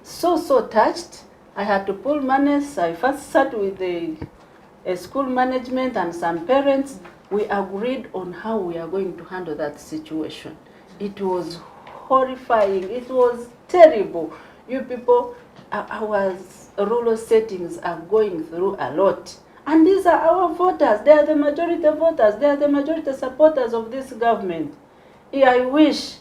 so touched, I had to pull money. So I first sat with the school management and some parents. We agreed on how we are going to handle that situation. It was horrifying. It was terrible. You people, our rural settings are going through a lot. And these are our voters. They are the majority voters. They are the majority supporters of this government. I wish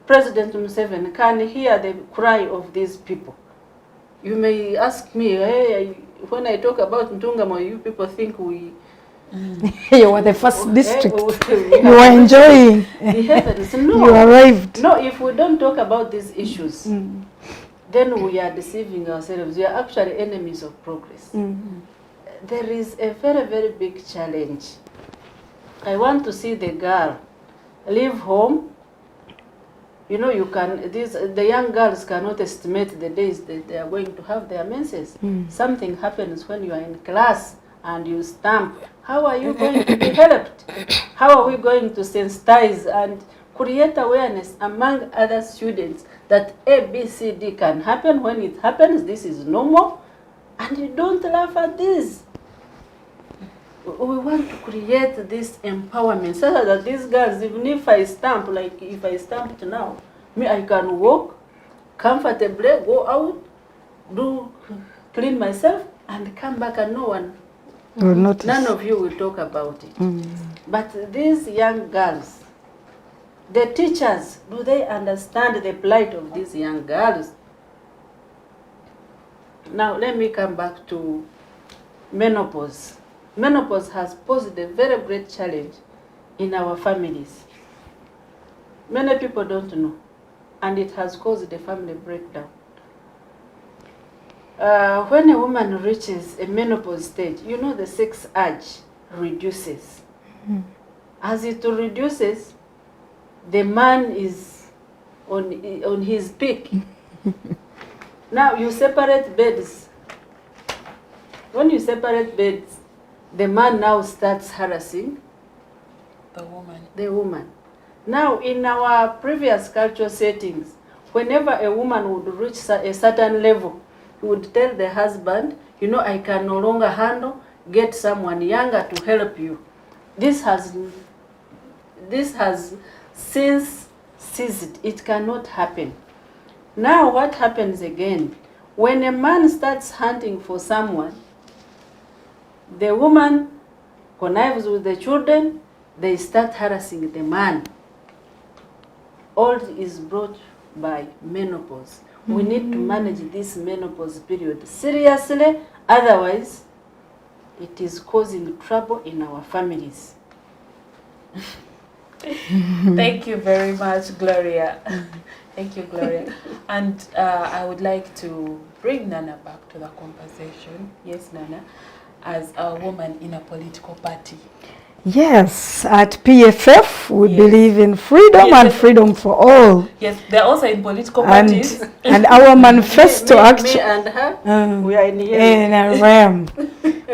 President Museveni can hear the cry of these people. You may ask me, hey, when I talk about Ntungamo, you people think we... You were the first district. You are enjoying. The heavens. No. You arrived. No, if we don't talk about these issues, then we are deceiving ourselves. We are actually enemies of progress. There is a very, very big challenge. I want to see the girl leave home. You know, the young girls cannot estimate the days that they are going to have their menses. Something happens when you are in class and you stamp. How are you going to be helped? How are we going to sensitize and create awareness among other students that A, B, C, D can happen? When it happens, this is normal, and you don't laugh at this. We want to create this empowerment so that these girls, even if I stamp, like if I stamped now, I can walk comfortably, go out, clean myself, and come back, and none of you will talk about it. But these young girls, the teachers, do they understand the plight of these young girls? Now let me come back to menopause. Menopause has posed a very great challenge in our families. Many people don't know, and it has caused a family breakdown. When a woman reaches a menopause stage, you know, the sex urge reduces. As it reduces, the man is on his peak. Now you separate beds. When you separate beds, the man now starts harassing the woman. Now, in our previous cultural settings, whenever a woman would reach a certain level, he would tell the husband, you know, I can no longer handle, get someone younger to help you. This has since ceased. It cannot happen. Now, what happens again? When a man starts hunting for someone, the woman connives with the children, they start harassing the man. All is brought by menopause. We need to manage this menopause period seriously, otherwise it is causing trouble in our families. Thank you very much, Gloria. Thank you, Gloria. And I would like to bring Nana back to the conversation. Yes, Nana, as a woman in a political party. Yes, at PFF we believe in freedom and freedom for all. Yes, they're also in political parties. And our manifesto Me and her, we are in here. In a realm.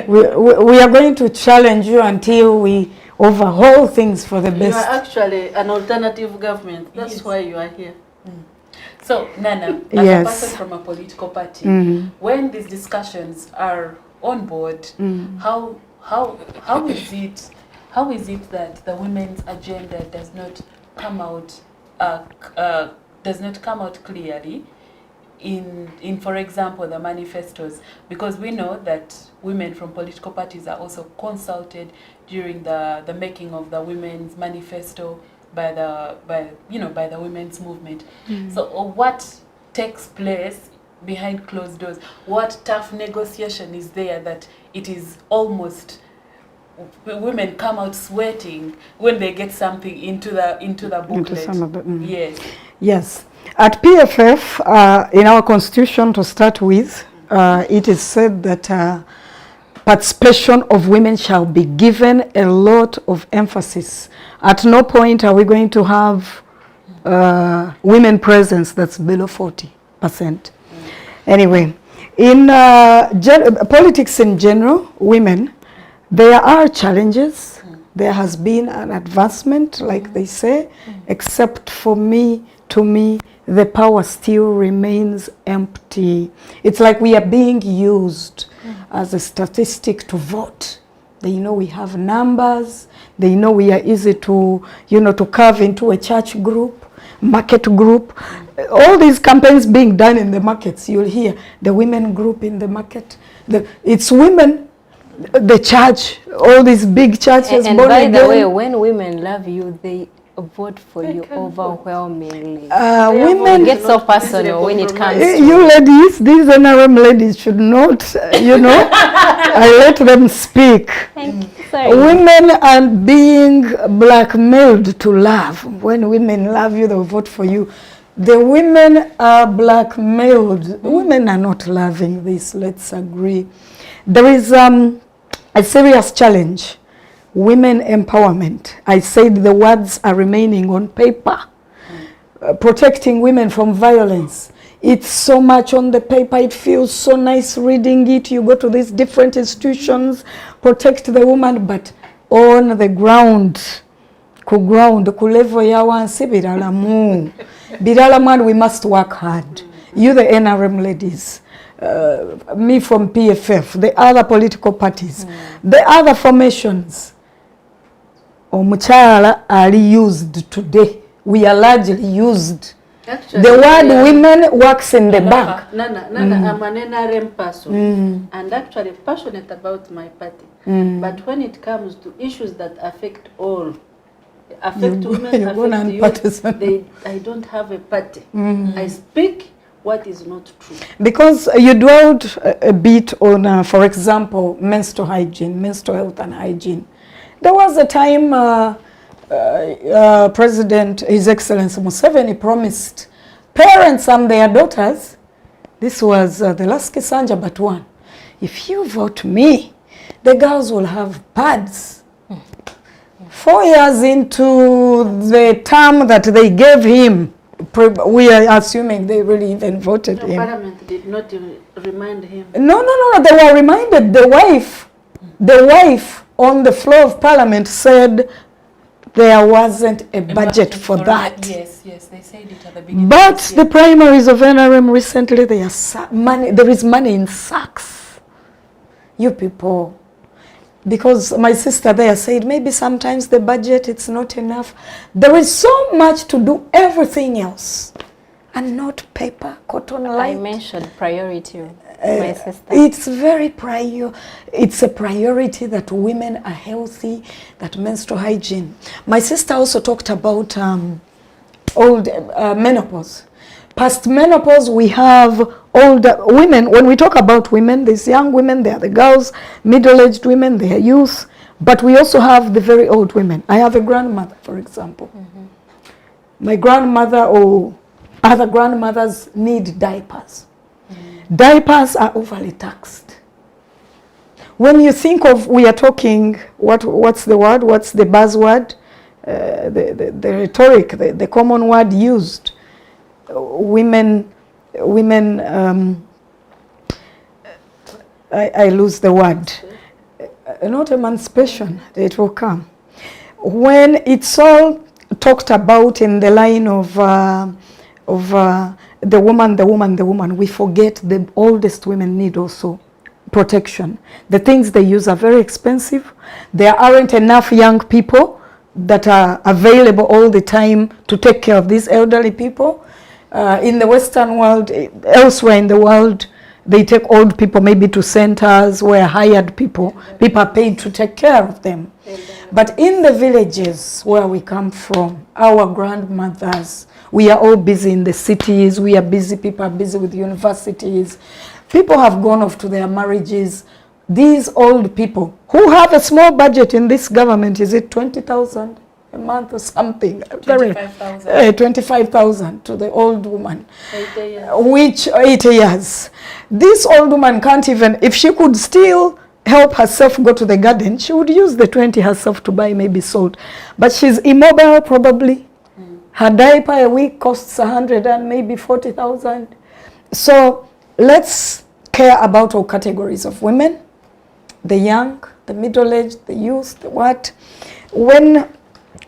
we are going to challenge you until we overhaul things for the best. You are actually an alternative government. That's why you are here. So, Nana, as a person from a political party, when these discussions are on board, how is it that the women's agenda does not come out clearly in for example the manifestos? Because we know that women from political parties are also consulted during the making of the women's manifesto by the women's movement. So what takes place behind closed doors? What tough negotiation is there that it is almost women come out sweating when they get something into the booklet? Yes. Yes. At PFF, in our constitution, to start with, it is said that participation of women shall be given a lot of emphasis. At no point are we going to have women presence that's below 40%. Anyway, in politics in general, women, there are challenges. There has been an advancement, like they say, except to me, the power still remains empty. It's like we are being used as a statistic to vote. They know we have numbers. They know we are easy to, to carve into a church group, market group. All these campaigns being done in the markets, you'll hear the women group in the market. It's women, the church, all these big churches. And by the way, when women love you, they vote for you overwhelmingly. Women get so personal when it comes to you ladies, these NRM ladies should not, I let them speak. Thank you. Sorry. Women are being blackmailed to love. When women love you, they'll vote for you. The women are blackmailed. Women are not loving this, let's agree. There is a serious challenge. Women empowerment. I said the words are remaining on paper. Protecting women from violence. It's so much on the paper. It feels so nice reading it. You go to these different institutions, protect the woman, but on the ground, ku level ya wansi biralamu. Biralamu, we must work hard. You the NRM ladies. Me from PFF, the other political parties, the other formations. Omuchala are used today. We are largely used. Actually, the word women works in the back. Nana, I'm an NRM person and actually passionate about my party. But when it comes to issues that affect all, affect women, affect youth, I don't have a party. I speak what is not true. Because you dwelled a bit on, for example, menstrual hygiene, menstrual health and hygiene. There was a time President, His Excellency Museveni promised parents and their daughters, this was the last Kisanja but one, if you vote me, the girls will have pads. 4 years into the term that they gave him, we are assuming they really even voted him. Parliament did not remind him. No, they were reminded. The wife on the floor of Parliament said there wasn't a budget for that. Yes, they said it at the beginning. But the primaries of NRM recently, there is money in sacks. You people, because my sister there said maybe sometimes the budget, it's not enough. There is so much to do everything else and not paper, cotton light. I mentioned priority, my sister. It's very it's a priority that women are healthy, that menstrual hygiene. My sister also talked about menopause. Past menopause, we have older women. When we talk about women, there's young women, there are the girls, middle-aged women, they are youth, but we also have the very old women. I have a grandmother, for example. My grandmother or other grandmothers need diapers. Diapers are overly taxed. When you think of, we are talking, what's the word, what's the buzzword, the rhetoric, the common word used, women, I lose the word, not emancipation, it will come. When it's all talked about in the line of the woman, we forget the oldest women need also protection. The things they use are very expensive. There aren't enough young people that are available all the time to take care of these elderly people. In the Western world, elsewhere in the world, they take old people maybe to centers where hired people are paid to take care of them. But in the villages where we come from, our grandmothers, we are all busy in the cities, we are busy, people are busy with universities. People have gone off to their marriages. These old people who have a small budget in this government, is it 20,000 a month or something? 25,000. 25,000 to the old woman. 8 years. Which 8 years. This old woman can't even, if she could still help herself go to the garden, she would use the 20 herself to buy maybe salt. But she's immobile probably. Her diaper a week costs 100 and maybe 40,000. So let's care about all categories of women, the young, the middle-aged, the youth, the what. When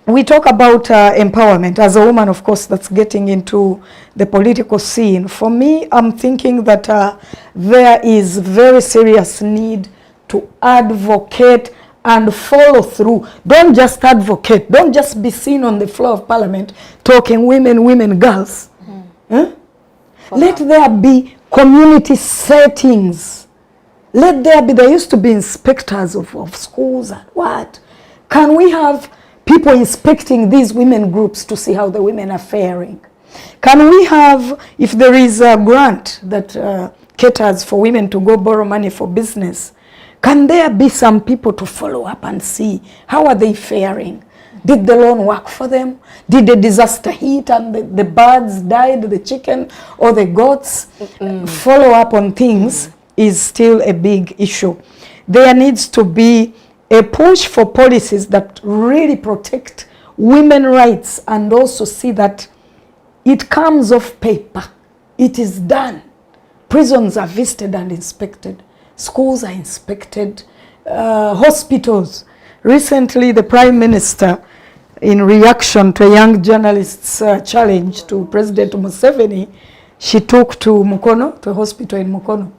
we talk about empowerment, as a woman, of course, that's getting into the political scene, for me, I'm thinking that there is very serious need to advocate and follow through. Don't just advocate. Don't just be seen on the floor of parliament talking women, girls. Huh? Let there be community settings. Let there be, there used to be inspectors of schools and what. Can we have people inspecting these women groups to see how the women are faring? Can we have, if there is a grant that caters for women to go borrow money for business, can there be some people to follow up and see how are they faring? Did the loan work for them? Did the disaster hit and the birds died, the chicken or the goats? Follow up on things is still a big issue. There needs to be a push for policies that really protect women's rights and also see that it comes off paper. It is done. Prisons are visited and inspected. Schools are inspected. Hospitals. Recently, the Prime Minister, in reaction to a young journalist's challenge to President Museveni, she took to Mukono, to a hospital in Mukono.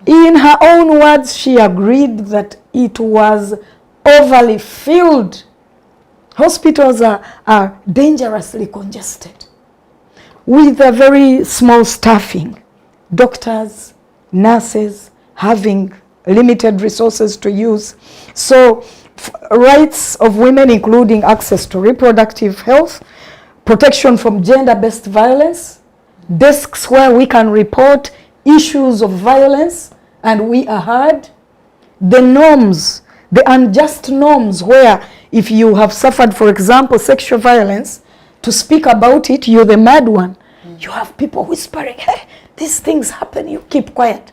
In her own words, she agreed that it was overly filled. Hospitals are dangerously congested with a very small staffing. Doctors, nurses having limited resources to use. So rights of women, including access to reproductive health, protection from gender-based violence, desks where we can report issues of violence and we are heard, the norms, the unjust norms where if you have suffered, for example, sexual violence, to speak about it, you're the mad one. You have people whispering, hey, these things happen, you keep quiet.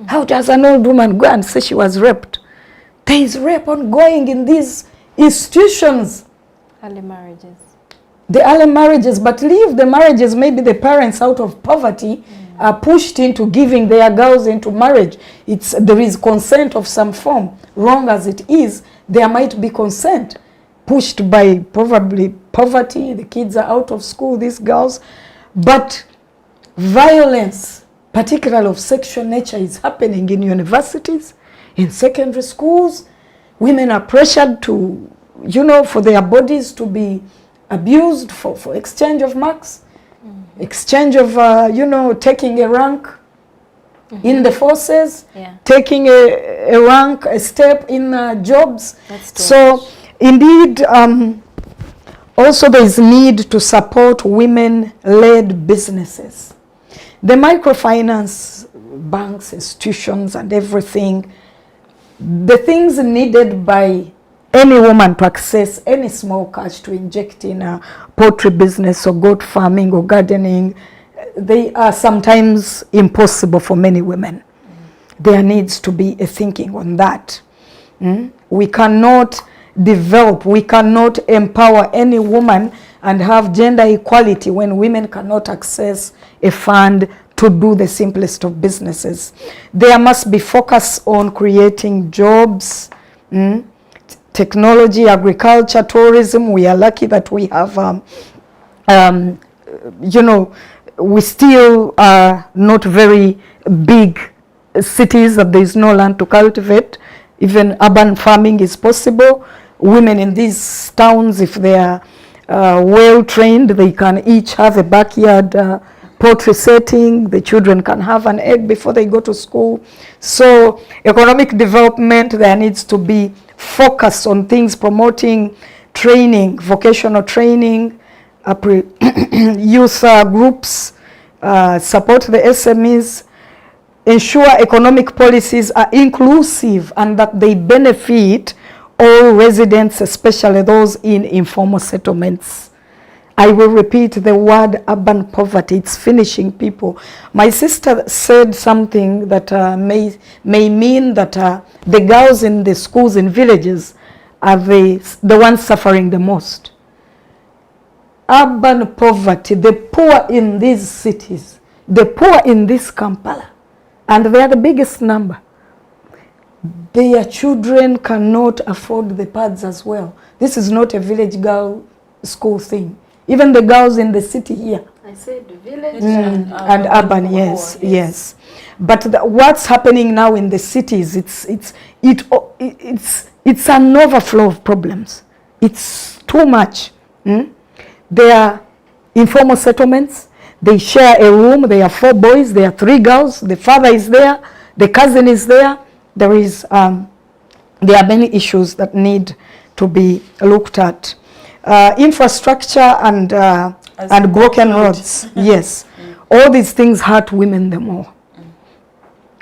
How does an old woman go and say she was raped? There is rape ongoing in these institutions. Early marriages. The early marriages, but leave the marriages, maybe the parents out of poverty are pushed into giving their girls into marriage. There is consent of some form. Wrong as it is, there might be consent. Pushed by probably poverty, the kids are out of school, these girls. But violence, particularly of sexual nature, is happening in universities, in secondary schools. Women are pressured to, for their bodies to be abused for exchange of marks, exchange of, taking a rank in the forces, taking a rank, a step in jobs. So indeed, also there is need to support women-led businesses. The microfinance banks, institutions and everything, the things needed by any woman to access any small cash to inject in a poultry business or goat farming or gardening, they are sometimes impossible for many women. There needs to be a thinking on that. We cannot develop, we cannot empower any woman and have gender equality when women cannot access a fund to do the simplest of businesses. There must be focus on creating jobs, technology, agriculture, tourism. We are lucky that we have, we still are not very big cities, that there is no land to cultivate. Even urban farming is possible. Women in these towns, if they are well trained, they can each have a backyard poultry setting. The children can have an egg before they go to school. So economic development, there needs to be focus on things promoting training, vocational training, youth groups, support the SMEs, ensure economic policies are inclusive and that they benefit all residents, especially those in informal settlements. I will repeat the word urban poverty. It's finishing people. My sister said something that may mean that the girls in the schools in villages are the ones suffering the most. Urban poverty, the poor in these cities, the poor in this Kampala, and they are the biggest number. Their children cannot afford the pads as well. This is not a village girl school thing. Even the girls in the city here. I said village and urban, yes, Yes. yes. But what's happening now in the cities, it's an overflow of problems. It's too much. There are informal settlements. They share a room. There are 4 boys. There are 3 girls. The father is there. The cousin is there. There are many issues that need to be looked at. Infrastructure and broken roads. Yes. All these things hurt women the more.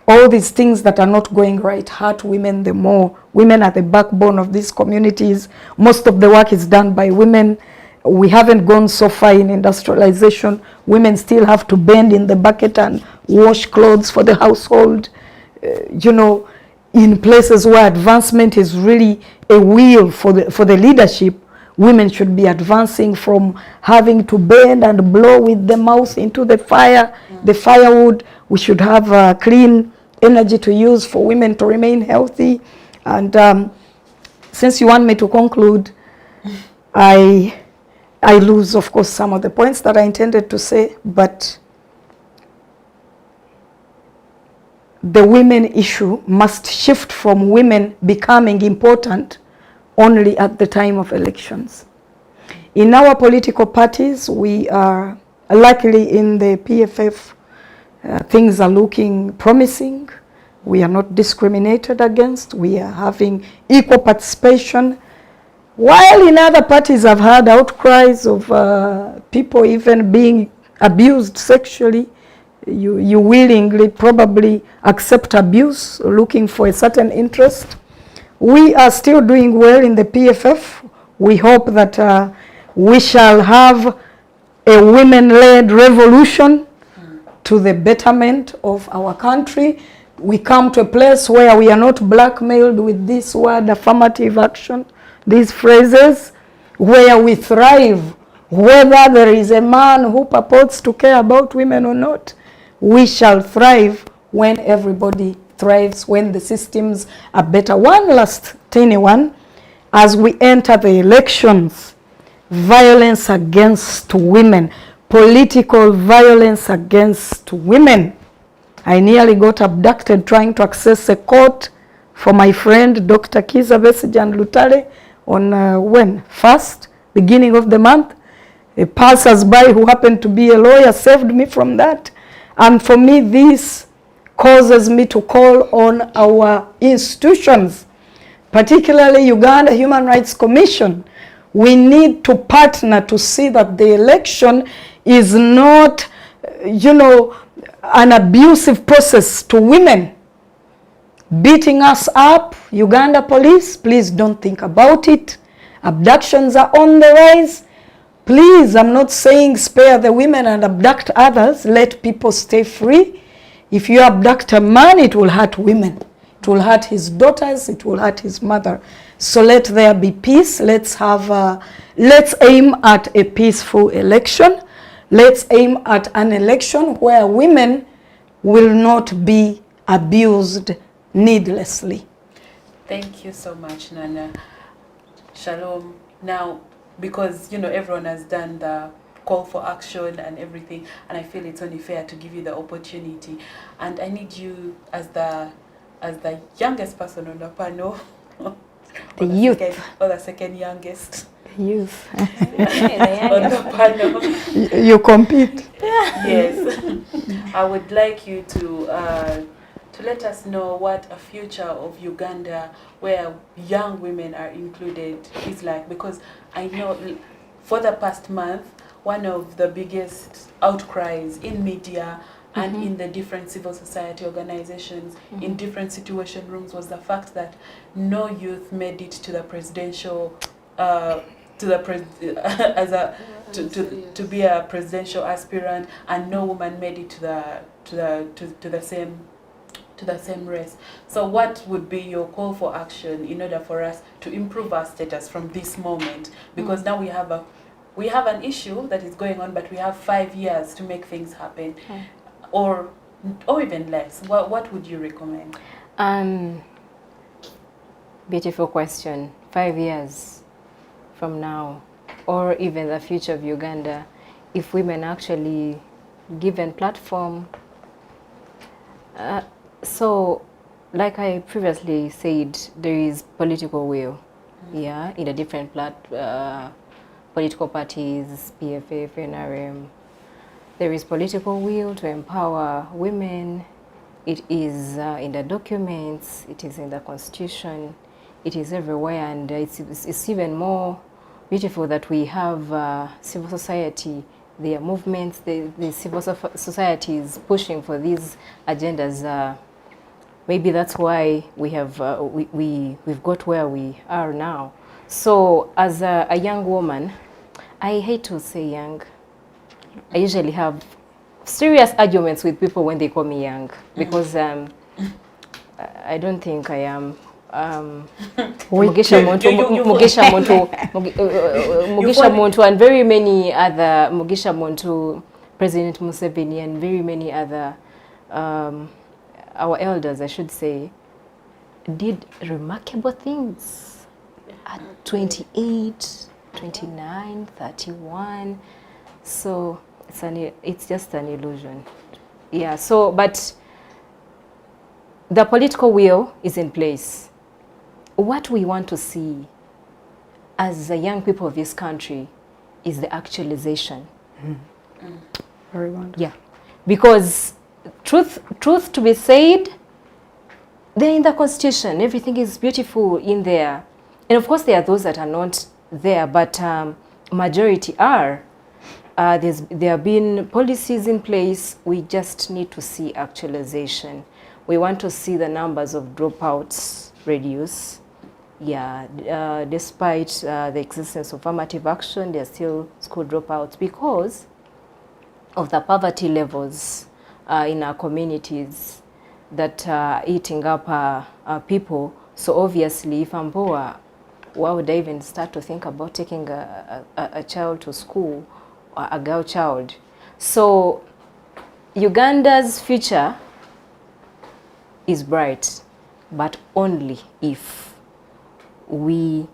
All these things that are not going right hurt women the more. Women are the backbone of these communities. Most of the work is done by women. We haven't gone so far in industrialization. Women still have to bend in the bucket and wash clothes for the household. In places where advancement is really a wheel for the leadership, women should be advancing from having to bend and blow with the mouth into the fire, the firewood. We should have clean energy to use for women to remain healthy. And since you want me to conclude, I lose, of course, some of the points that I intended to say, but the women issue must shift from women becoming important only at the time of elections. In our political parties, we are luckily in the PFF, things are looking promising. We are not discriminated against. We are having equal participation. While in other parties I've heard outcries of people even being abused sexually, you willingly probably accept abuse, looking for a certain interest. We are still doing well in the PFF. We hope that we shall have a women-led revolution to the betterment of our country. We come to a place where we are not blackmailed with this word affirmative action, these phrases, where we thrive, whether there is a man who purports to care about women or not. We shall thrive when everybody thrives, when the systems are better. One last tiny one, as we enter the elections, violence against women, political violence against women. I nearly got abducted trying to access a court for my friend Dr. Kiza Besigye Lutale on beginning of the month. A passers-by who happened to be a lawyer saved me from that. And for me, this causes me to call on our institutions, particularly Uganda Human Rights Commission. We need to partner to see that the election is not, an abusive process to women. Beating us up, Uganda police, please don't think about it. Abductions are on the rise. Please, I'm not saying spare the women and abduct others. Let people stay free. If you abduct a man, it will hurt women. It will hurt his daughters. It will hurt his mother. So let there be peace. Let's aim at a peaceful election. Let's aim at an election where women will not be abused needlessly. Thank you so much, Nana. Shalom. Now, because everyone has done the call for action and everything, and I feel it's only fair to give you the opportunity. And I need you as the youngest person on the panel, the youth, or the second youngest. Youth. On the panel. You compete. Yes. I would like you to let us know what a future of Uganda where young women are included is like, because I know for the past month, one of the biggest outcries in media and in the different civil society organizations, in different situation rooms, was the fact that no youth made it to the presidential to be a presidential aspirant, and no woman made it to the same race. So what would be your call for action in order for us to improve our status from this moment? Because now we have an issue that is going on, but we have 5 years to make things happen, or even less. What would you recommend? Beautiful question. 5 years from now, or even the future of Uganda, if women are actually given platform. So, like I previously said, there is political will, yeah, in the different political parties, PFF, NRM. There is political will to empower women. It is in the documents, it is in the constitution, it is everywhere, and it's even more beautiful that we have civil society. There are movements, the civil society is pushing for these agendas. Maybe that's why we have we've got where we are now. So as a young woman, I hate to say young. I usually have serious arguments with people when they call me young, because I don't think I am. Mugisha Muntu and very many other, Mugisha Muntu, President Museveni and very many other, our elders, I should say, did remarkable things at 28, 29, 31. So it's just an illusion. Yeah, so, but the political will is in place. What we want to see as the young people of this country is the actualization. Very wonderful. Yeah, because truth to be said, they're in the constitution. Everything is beautiful in there. And of course, there are those that are not there, but majority are. There have been policies in place. We just need to see actualization. We want to see the numbers of dropouts reduce. Yeah, despite the existence of affirmative action, there are still school dropouts because of the poverty levels in our communities that are eating up people. So obviously, if I'm poor, why would I even start to think about taking a child to school, or a girl child? So Uganda's future is bright, but only if we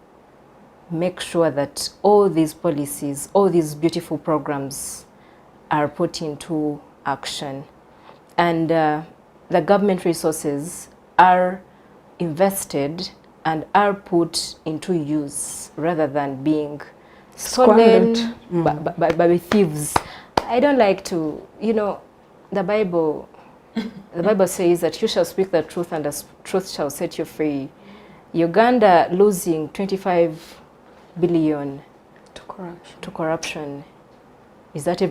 make sure that all these policies, all these beautiful programs are put into action, and the government resources are invested and are put into use rather than being stolen by thieves. I don't like to, the Bible says that you shall speak the truth and the truth shall set you free. Uganda losing 25 billion to corruption. Is that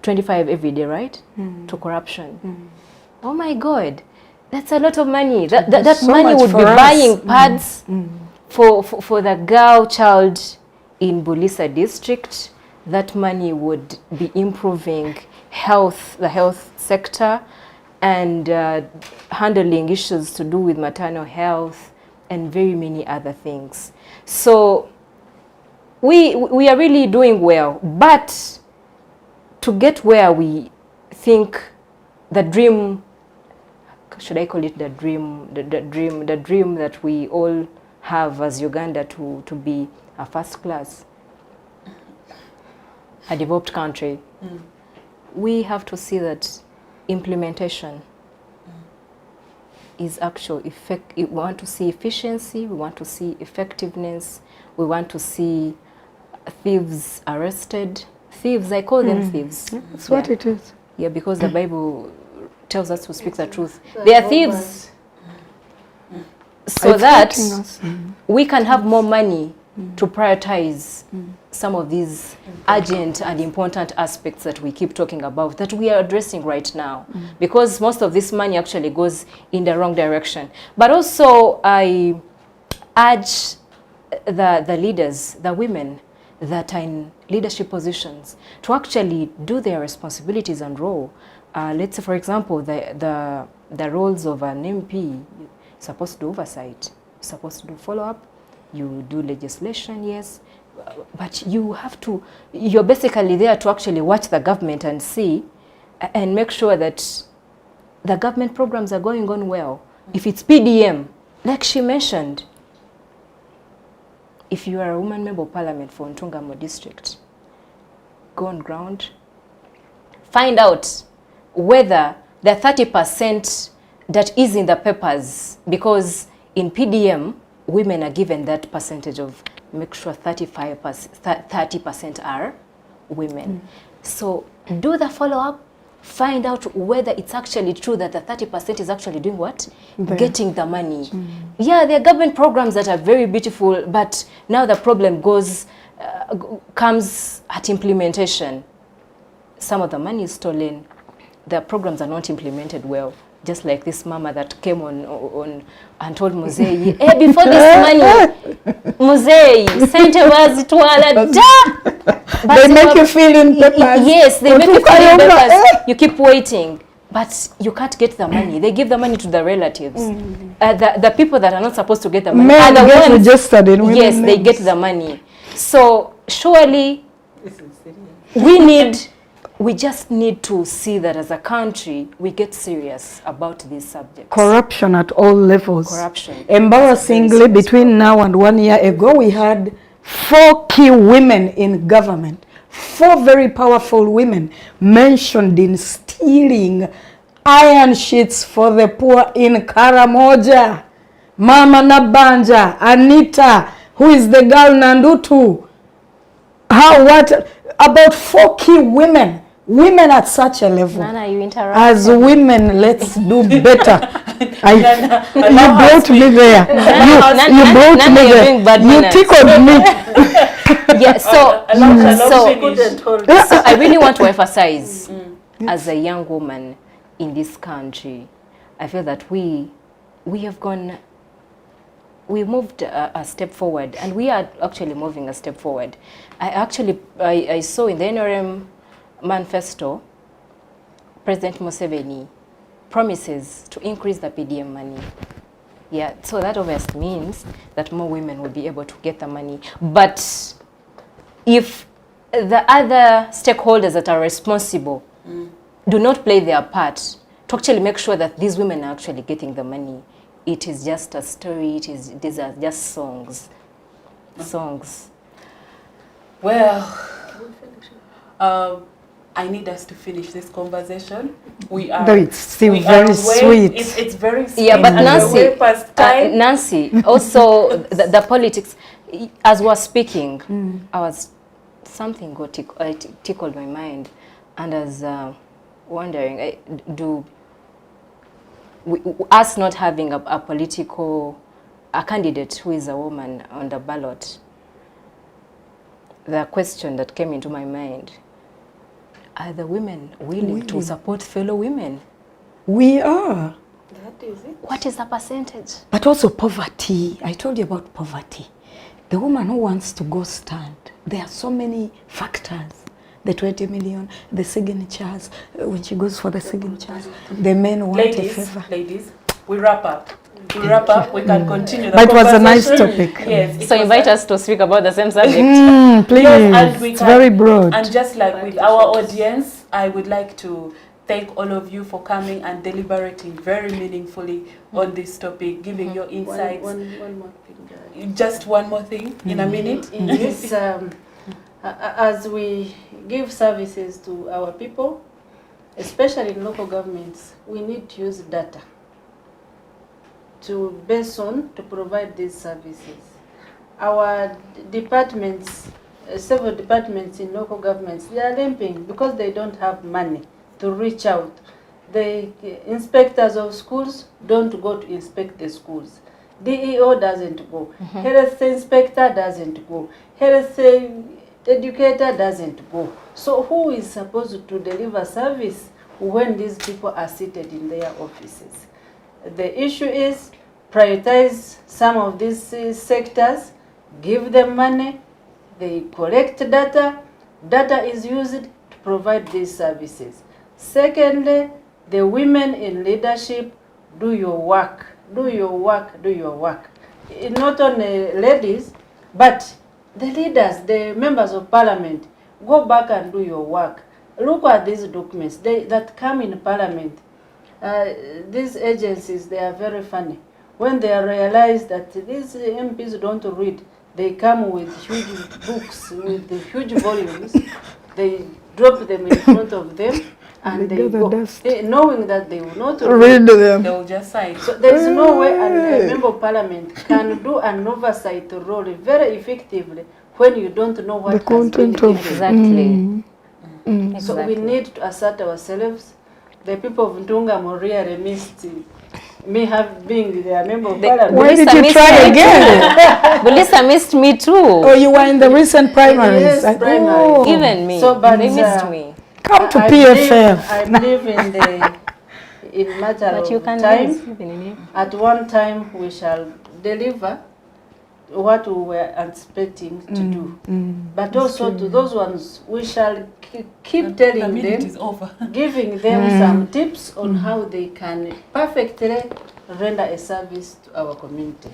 25 every day, right? To corruption. Oh my God, that's a lot of money. That so money would be us. buying pads for the girl child in Bulisa district. That money would be improving the health sector, and handling issues to do with maternal health and very many other things. So we are really doing well, but to get where we think the dream, should I call it the dream, the dream that we all have as Uganda to be a first class, a developed country, we have to see that implementation is actual effect. We want to see efficiency, we want to see effectiveness, we want to see thieves arrested. Thieves, I call them thieves. That's what it is. Yeah, because the Bible tells us to speak the truth. They are thieves. So that we can have more money to prioritize some of these urgent and important aspects that we keep talking about, that we are addressing right now, because most of this money actually goes in the wrong direction. But also I urge the leaders, the women that are in leadership positions, to actually do their responsibilities and role. Let's say, for example, the roles of an MP, you're supposed to do oversight, you're supposed to do follow-up, you do legislation, yes, but you're basically there to actually watch the government and see and make sure that the government programs are going on well. If it's PDM, like she mentioned, if you are a woman member of parliament for Ntungamo district, go on ground, find out whether the 30% that is in the papers, because in PDM, women are given that percentage of, make sure 30% are women. So do the follow-up, find out whether it's actually true that the 30% is actually doing what? Getting the money. Yeah, there are government programs that are very beautiful, but now the problem comes at implementation. Some of the money is stolen. The programs are not implemented well. Just like this mama that came on and told Muzei, hey, before this money, Muzei, sente wazitwala da. They make you fill in papers. Yes, they make you fill in papers. You keep waiting, but you can't get the money. They give the money to the relatives. The people that are not supposed to get the money are the get ones. Registered in women's Yes, they names. get the money. So surely we just need to see that as a country, we get serious about these subjects. Corruption at all levels. Corruption. Embarrassingly, between now and 1 year ago, we had 4 key women in government. 4 very powerful women mentioned in stealing iron sheets for the poor in Karamoja. Mama Nabanja, Anita, who is the girl Nandutu. About 4 key women. Women at such a level. Nana, you interrupt. As women, let's do better. You brought me there. You brought me there. You tickled me. Yeah, so I really want to emphasize, as a young woman in this country, I feel that we moved a step forward, and we are actually moving a step forward. I saw in the NRM manifesto, President Museveni promises to increase the PDM money. Yeah, so that obviously means that more women will be able to get the money. But if the other stakeholders that are responsible do not play their part to actually make sure that these women are actually getting the money, it is just a story. These are just songs. Well, I need us to finish this conversation. We are. Though it's still very sweet. It's very sweet. Yeah, but and we're way past time. Nancy, also the politics. As we were speaking, something tickled my mind, and I was wondering, us not having a candidate who is a woman on the ballot, the question that came into my mind: are the women willing to support fellow women? We are. That is it. What is the percentage? But also poverty. I told you about poverty. The woman who wants to go stand, there are so many factors. The 20 million, the signatures, when she goes for the signatures, the men want a favor. Ladies, we wrap up. We can continue the But it was a conversation. nice topic. Yes. So invite us to speak about the same subject. Please, Yes, and we it's can- very broad. And just like with our audience, I would like to thank all of you for coming and deliberating very meaningfully on this topic, giving your insights. One more thing. Just one more thing in a minute. Yes, as we give services to our people, especially in local governments, we need to use data to provide these services. Our departments, several departments in local governments, they are limping because they don't have money to reach out. The inspectors of schools don't go to inspect the schools. DEO doesn't go. Health inspector doesn't go. Health educator doesn't go. So who is supposed to deliver service when these people are seated in their offices? The issue is prioritize some of these sectors, give them money, they collect data, data is used to provide these services. Secondly, the women in leadership, do your work, do your work, do your work. Not only ladies, but the leaders, the members of parliament, go back and do your work. Look at these documents that come in parliament. These agencies, they are very funny. When they realize that these MPs don't read, they come with huge books, with the huge volumes, they drop them in front of them, and They they gather go, dust. knowing that they will not Read They them. will just sign. So there is no way a member of parliament can do an oversight role very effectively when you don't know what The has been content of given. Exactly. So we Exactly. need to assert ourselves. The people of Ntungamo really missed me being their member of parliament. Why did Bulisa you missed try me again? too. Bulisa missed me too. Oh, you were in the recent primaries. Yes, primaries. Oh, Even me. So, but, They missed me. come to I PFF. believe in matter But you of can time. lose even in here. At one time we shall deliver what we were anticipating to do. But also to those ones, we shall keep The telling minute them, is over. giving them some tips on how they can perfectly render a service to our community.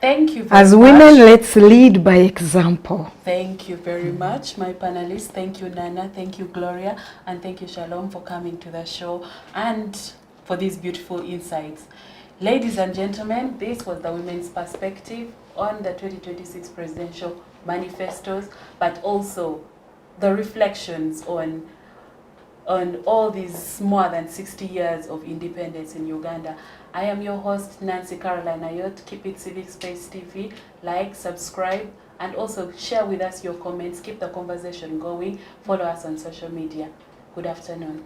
Thank you very As much. women, let's lead by example. Thank you very much, my panelists. Thank you, Nana. Thank you, Gloria. And thank you, Shalom, for coming to the show and for these beautiful insights. Ladies and gentlemen, this was the women's perspective on the 2026 presidential manifestos, but also the reflections on all these more than 60 years of independence in Uganda. I am your host, Nancy Caroline Ayot. Keep it Civic Space TV. Like, subscribe, and also share with us your comments. Keep the conversation going. Follow us on social media. Good afternoon.